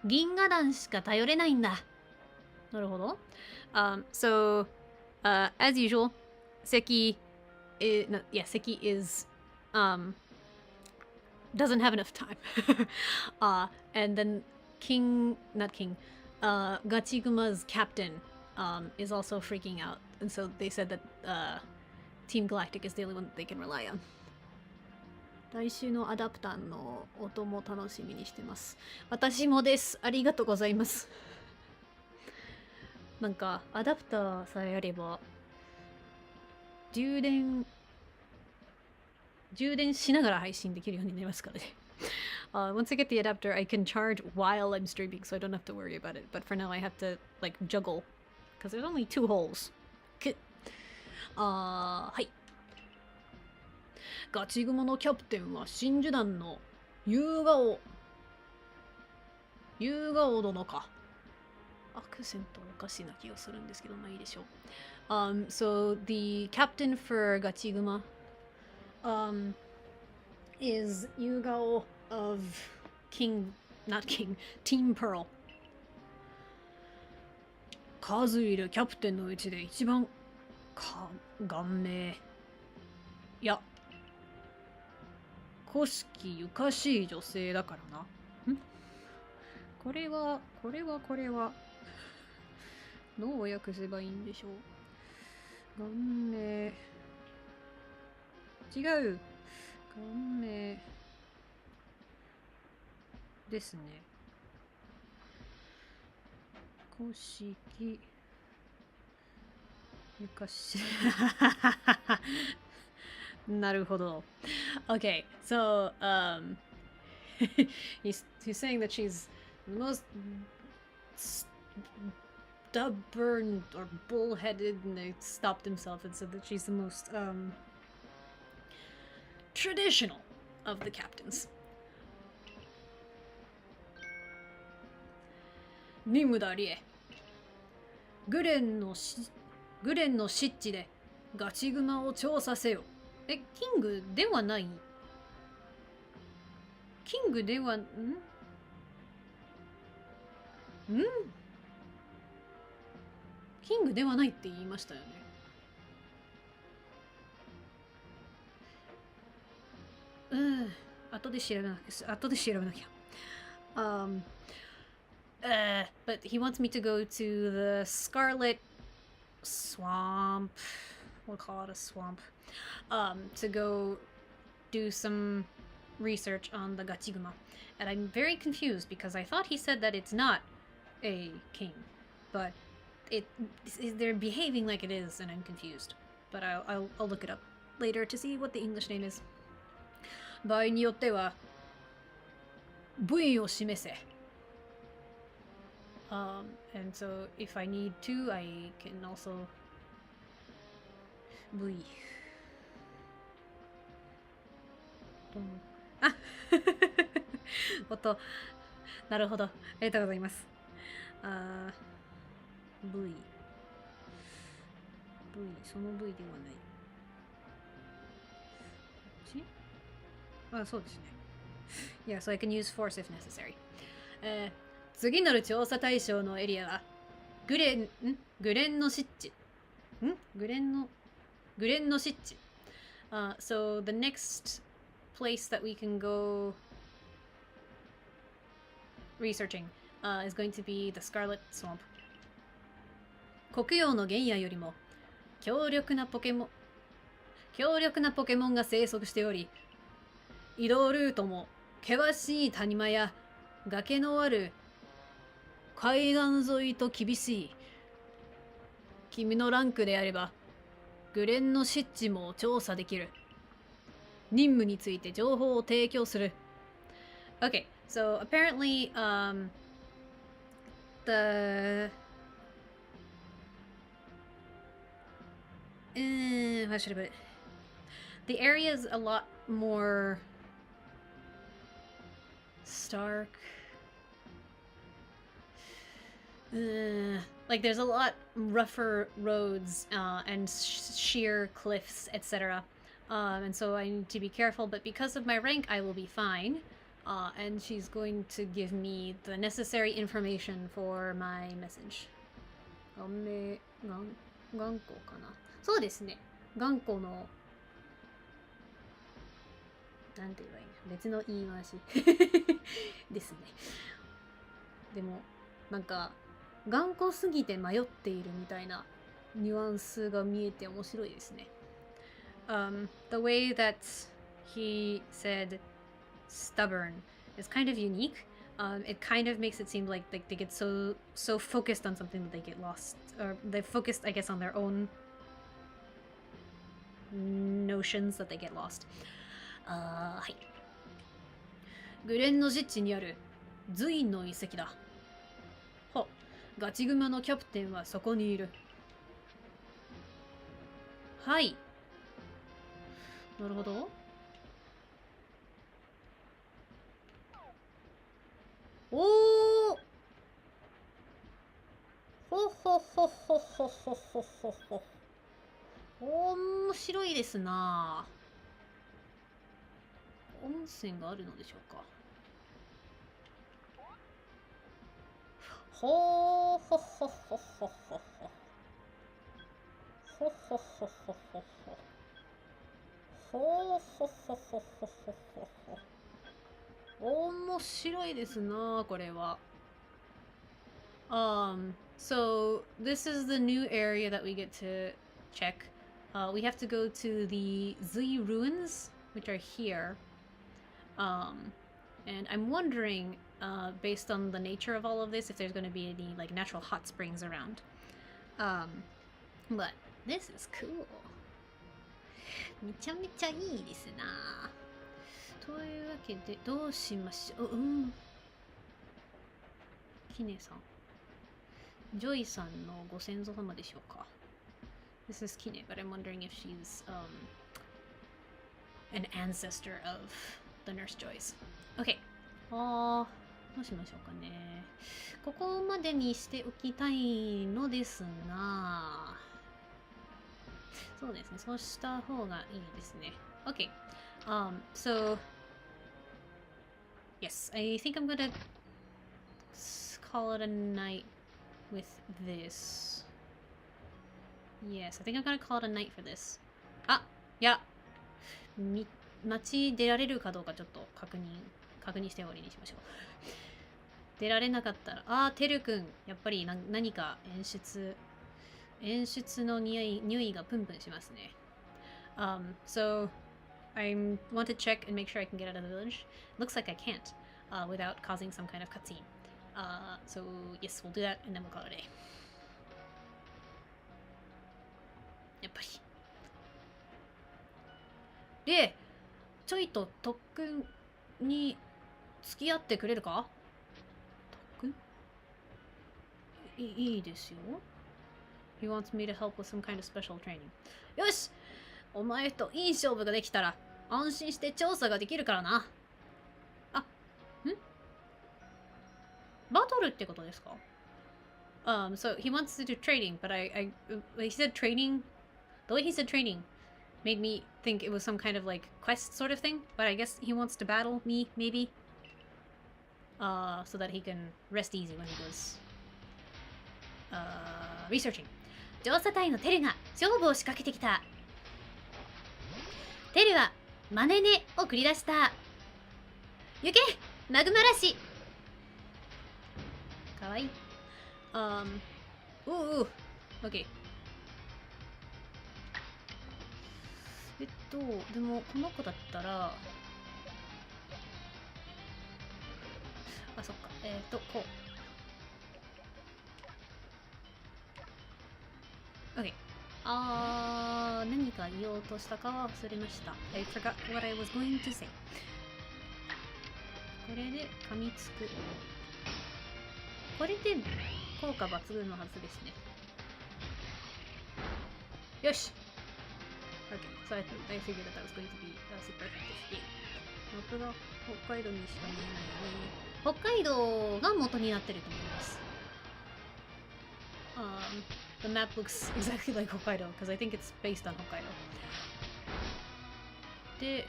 銀河団しか頼れないんだ。なるほど。So, as usual, Seki is, doesn't have enough time. And then Gachiguma's captain is also freaking out. And so they said that Team Galactic is the only one that they can rely on. 来週のアダプターの音も楽しみにしてます。私もです。ありがとうございます。なんか、アダプターさえあれば、充電しながら配信できるようになりますからね。Once I get the adapter, I can charge while I'm streaming, so I don't have to worry about it. But for now, I have to like juggle because there's only 2 holes. はい。ガチグモのキャプテンは真珠団の夕顔殿か。アクセントおかしいな気がするんですけど、まあいいでしょう。So the captain for Gachiguma is Yugao of not King, Team Pearl. 数いるキャプテンのうちで一番顔面。いや、古式ゆかしい女性だからな。これはどう訳せばいいんでしょう。顔面。違う。顔面ですね。古式ゆかしなるほど。Okay, so he's saying that she's the most stubborn or bullheaded, and he stopped himself and said that she's the most traditional of the captains. 任務だリエ。グレンの湿地でガチグマを調査せよ。キングではない。キングではキングではないって言いましたよね。後で調べなきゃ。But he wants me to go to the Scarlet Swamp. We'll call it a swamp. To go do some research on the Gachiguma. And I'm very confused because I thought he said that it's not a king. But they're behaving like it is, and I'm confused. But I'll look it up later to see what the English name is. 場合によっては部位を示せ。And so if I need to, I can also 部位。あなるほど。ありがとうございます。部位。その部位ではない。こっち？そうですね。Yeah, so I can use force if necessary. 次なる調査対象のエリアはグレンの湿地。グレンの湿地。So the next place that we can go researching is going to be the Scarlet Swamp. 黒曜の原野よりも強力なポケモンが生息しており、移動ルートも険しい谷間や崖のある海岸沿いと厳しい。君のランクであればグレンの湿地も調査できる。任務について情報を提供する。Okay, so apparently, how should I put it? The area is a lot more stark. Like there's a lot rougher roads and sheer cliffs, etc. And so I need to be careful, but because of my rank, I will be fine. And she's going to give me the necessary information for my message. 頑固かな。そうですね。頑固のなんて言えばいいの、別の言い回しですね。でもなんか頑固すぎて迷っているみたいなニュアンスが見えて面白いですね。The way that he said stubborn is kind of unique. It kind of makes it seem like they get so focused on something that they get lost, or they're focused, I guess, on their own notions that they get lost. はい。グレンの実地にあるズインの遺跡だ。ガチグマのキャプテンはそこにいる。はい。なるほど。おーほほほほほほほほほ。面白いですな。温泉があるのでしょうか。ほーほほほほほほ。ほほほほほほ。ほーほほほほほほ。面白いですな、これは。So this is the new area that we get to check. We have to go to the Z ruins, which are here. And I'm wondering, based on the nature of all of this, if there's going to be any like natural hot springs around. But this is cool. めちゃめちゃいいですな。というわけでどうしましょう。キネさん。ジョイさんのご先祖様でしょうか。This is Kine, but I'm wondering if she's an ancestor of the Nurse Joys. Okay. どうしましょうかね。ここまでにしておきたいのですが、そうですね。そうした方がいいですね。Okay. So yes, I think I'm gonna call it a night with this. Yes, I think I'm gonna call it a night for this. いや、街出られるかどうかちょっと確認して終わりにしましょう。出られなかったら、てるくん、やっぱり何か演出の匂いがプンプンしますね。So I want to check and make sure I can get out of the village. Looks like I can't, without causing some kind of cutscene. So yes, we'll do that and then we'll call it a day. やっぱり。で、ちょいと特訓に付き合ってくれるか？特訓？いいですよ。He wants me to help with some kind of special training. よし！お前といい勝負ができたら安心して調査ができるからな。バトルってことですか？ So he wants to do training, but he said training. The way he said training made me think it was some kind of like quest sort of thing, but I guess he wants to battle me, maybe. So that he can rest easy when he goes researching. 調査隊のテルが勝負を仕掛けてきた。テルはマネネを繰り出した。行けマグマラシ。かわいい。OK。でもこの子だったら、そっか。こう。OK。何か言おうとしたかは忘れました。I forgot what I was going to say. これで噛みつく。これで効果抜群のはずですね。よし！ Okay, so I figured that was going to be super effective. マップが北海道にしか見えないので、北海道が元になってると思います。The map looks exactly like Hokkaido because I think it's based on Hokkaido. で、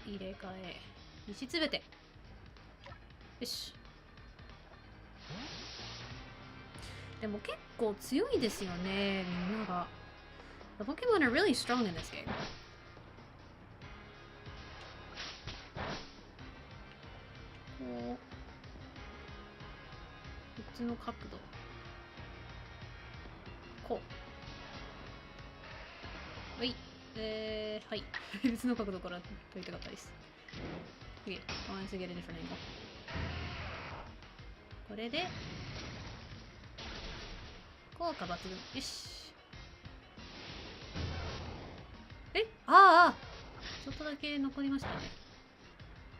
入れ替え。石つべて。よし。でも結構強いですよね、みんなが。The Pokemon are really strong in this game. こっちの角度。こう。はい。はい。別の角度から撮りたかったです。Okay, I want to get a different angle. これで、効果抜群。よし。ちょっとだけ残りましたね。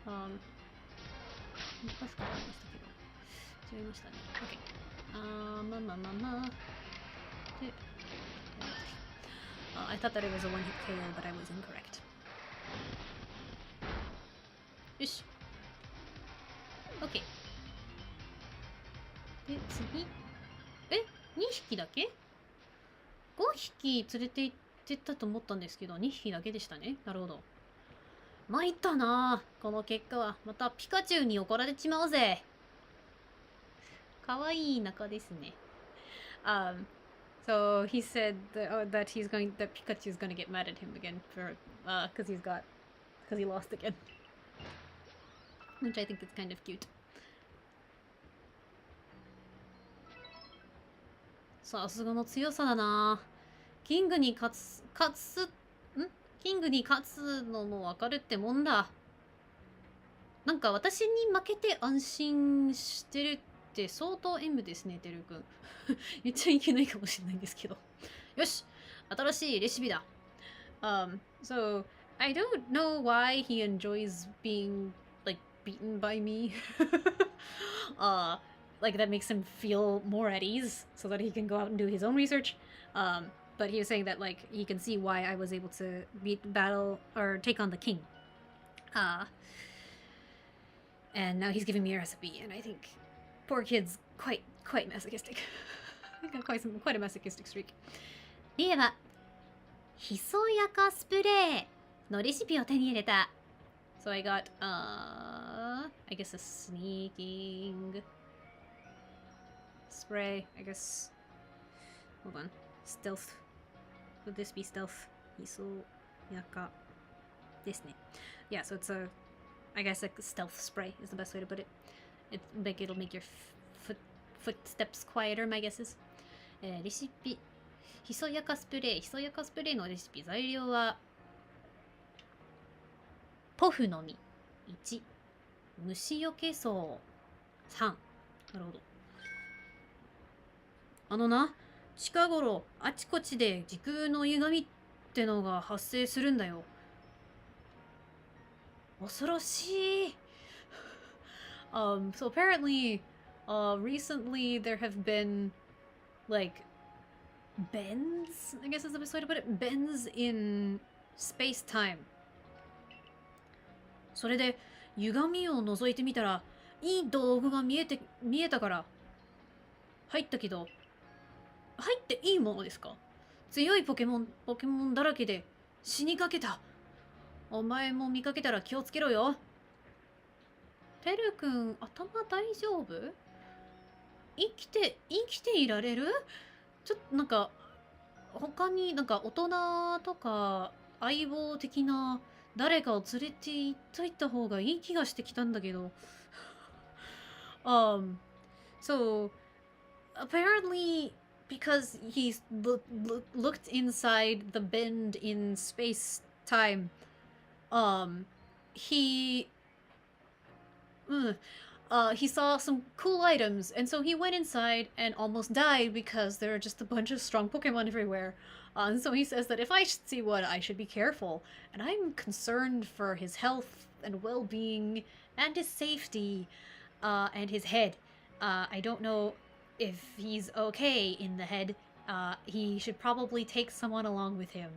難しくなりましたけど。違いましたね。OK。まあまあまあまあ。で、I thought that it was a one-hit KO, but I was incorrect. よし。OK。で、次。2匹だけ ?5 匹連れて行ってたと思ったんですけど、2匹だけでしたね。なるほど。参ったなぁ。この結果は、またピカチュウに怒られちまうぜ。かわいい中ですね。So he said that Pikachu's gonna get mad at him again because he lost again, which I think is kind of cute. さすがの強さだな。キングに勝つのもわかるってもんだ。なんか私に負けて安心してるって相当 M ですね、てるくん。言っちゃいけないかもしれないんですけど。よし、新しいレシピだ。So, I don't know why he enjoys being, like, beaten by me. Like, that makes him feel more at ease so that he can go out and do his own research. But he was saying that, like, he can see why I was able to battle or take on the king. And now he's giving me a recipe, and I think poor kid's quite masochistic. quite a masochistic streak. では、ひそやかスプレーのレシピを手に入れた。So I got, I guess a sneaking spray, I guess. Hold on. Stealth. Would this be stealth? ひそやかですね。Yeah, so it's I guess a stealth spray is the best way to put it. It'll make your footsteps quieter, my guess is. レシピ。ひそやかスプレー。ひそやかスプレーのレシピ。材料は、ポフの実1、虫よけ草3。なるほど。な、近頃あちこちで時空の歪みってのが発生するんだよ。恐ろしい。So apparently, recently there have been, like, bends, I guess is the best way to put it, bends in space-time. それで、歪みを覗いてみたら、いい道具が見えたから、入ったけど、入っていいものですか？強いポケモンだらけで死にかけた。お前も見かけたら気をつけろよ。てるくん、頭大丈夫？生きていられる？ちょっとなんか、他になんか大人とか相棒的な誰かを連れて行っといた方がいい気がしてきたんだけど。So, apparently, because he's looked inside the bend in space-time, he saw some cool items, and so he went inside and almost died because there are just a bunch of strong Pokemon everywhere. And so he says that if I should see one, I should be careful. And I'm concerned for his health and well-being and his safety, and his head. I don't know if he's okay in the head. He should probably take someone along with him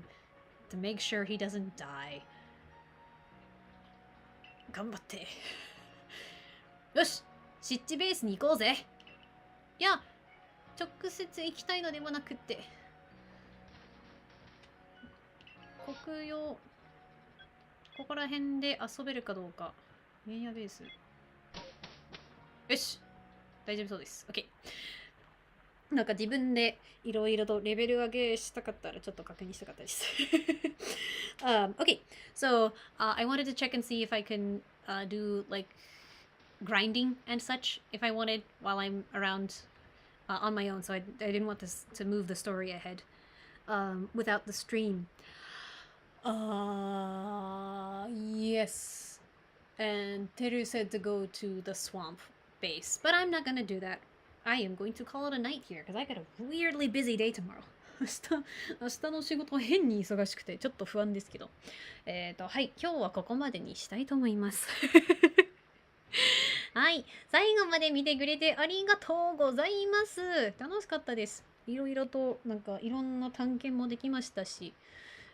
to make sure he doesn't die. 頑張って。よし、湿地ベースに行こうぜ。いや、直接行きたいのでもなくって。国用、ここら辺で遊べるかどうか。メイヤベース。よし、大丈夫そうです。OK。なんか自分でいろいろとレベル上げしたかったらちょっと確認したかったです。Okay, so I wanted to check and see if I can do like grinding and such if I wanted while I'm around on my own. So I didn't want this to move the story ahead without the stream. Yes. And Teru said to go to the swamp base, but I'm not gonna do that. I am going to call it a night here because I got a weirdly busy day tomorrow. 明日の仕事は変に忙しくてちょっと不安ですけど。はい、今日はここまでにしたいと思います。はい、最後まで見てくれてありがとうございます。楽しかったです。いろいろとなんかいろんな探検もできましたし、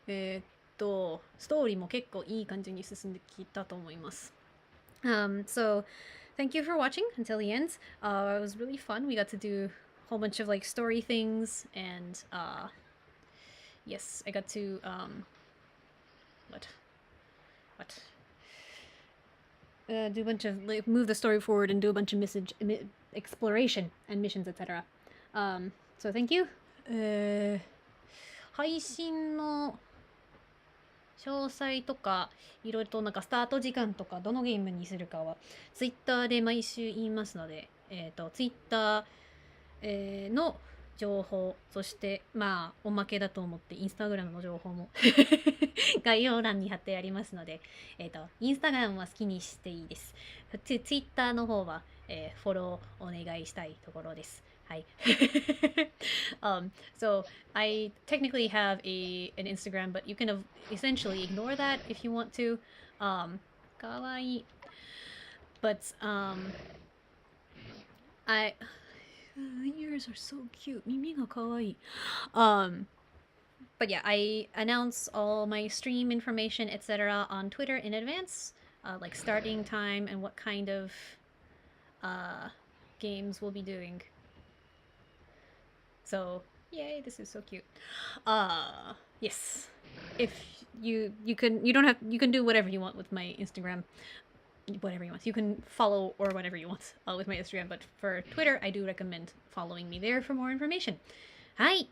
ストーリーも結構いい感じに進んできたと思います。So thank you for watching until the end. It was really fun. We got to do a whole bunch of like story things, and yes, I got to what do a bunch of like move the story forward and do a bunch of exploration and missions, etc. So thank you. 配信の詳細とかいろいろとなんかスタート時間とかどのゲームにするかはツイッターで毎週言いますので、ツイッター、の情報、そしてまあおまけだと思ってインスタグラムの情報も概要欄に貼ってありますので、インスタグラムは好きにしていいです。ツイッターの方は、フォローお願いしたいところです。はい。So I technically have an Instagram, but you can essentially ignore that if you want to. かわいい。But ears are so cute. 耳がかわいい。But yeah, I announce all my stream information, etc. on Twitter in advance, like starting time and what kind of games we'll be doing. So, yay, this is so cute. Yes. If you can do whatever you want with my Instagram. Whatever you want. You can follow or whatever you want with my Instagram, but for Twitter, I do recommend following me there for more information. はい。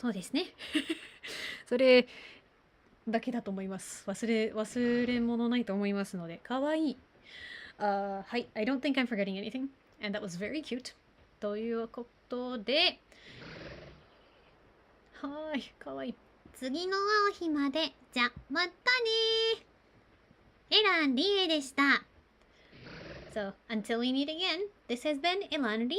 そうですね。それだけだと思います。忘れ物ないと思いますので、かわいい。はい。I don't think I'm forgetting anything, and that was very cute. ということで、はい、かわいい。次の会う日まで、じゃ、またねー。エラン・リエでした。So, until we meet again, this has been Elan Rie.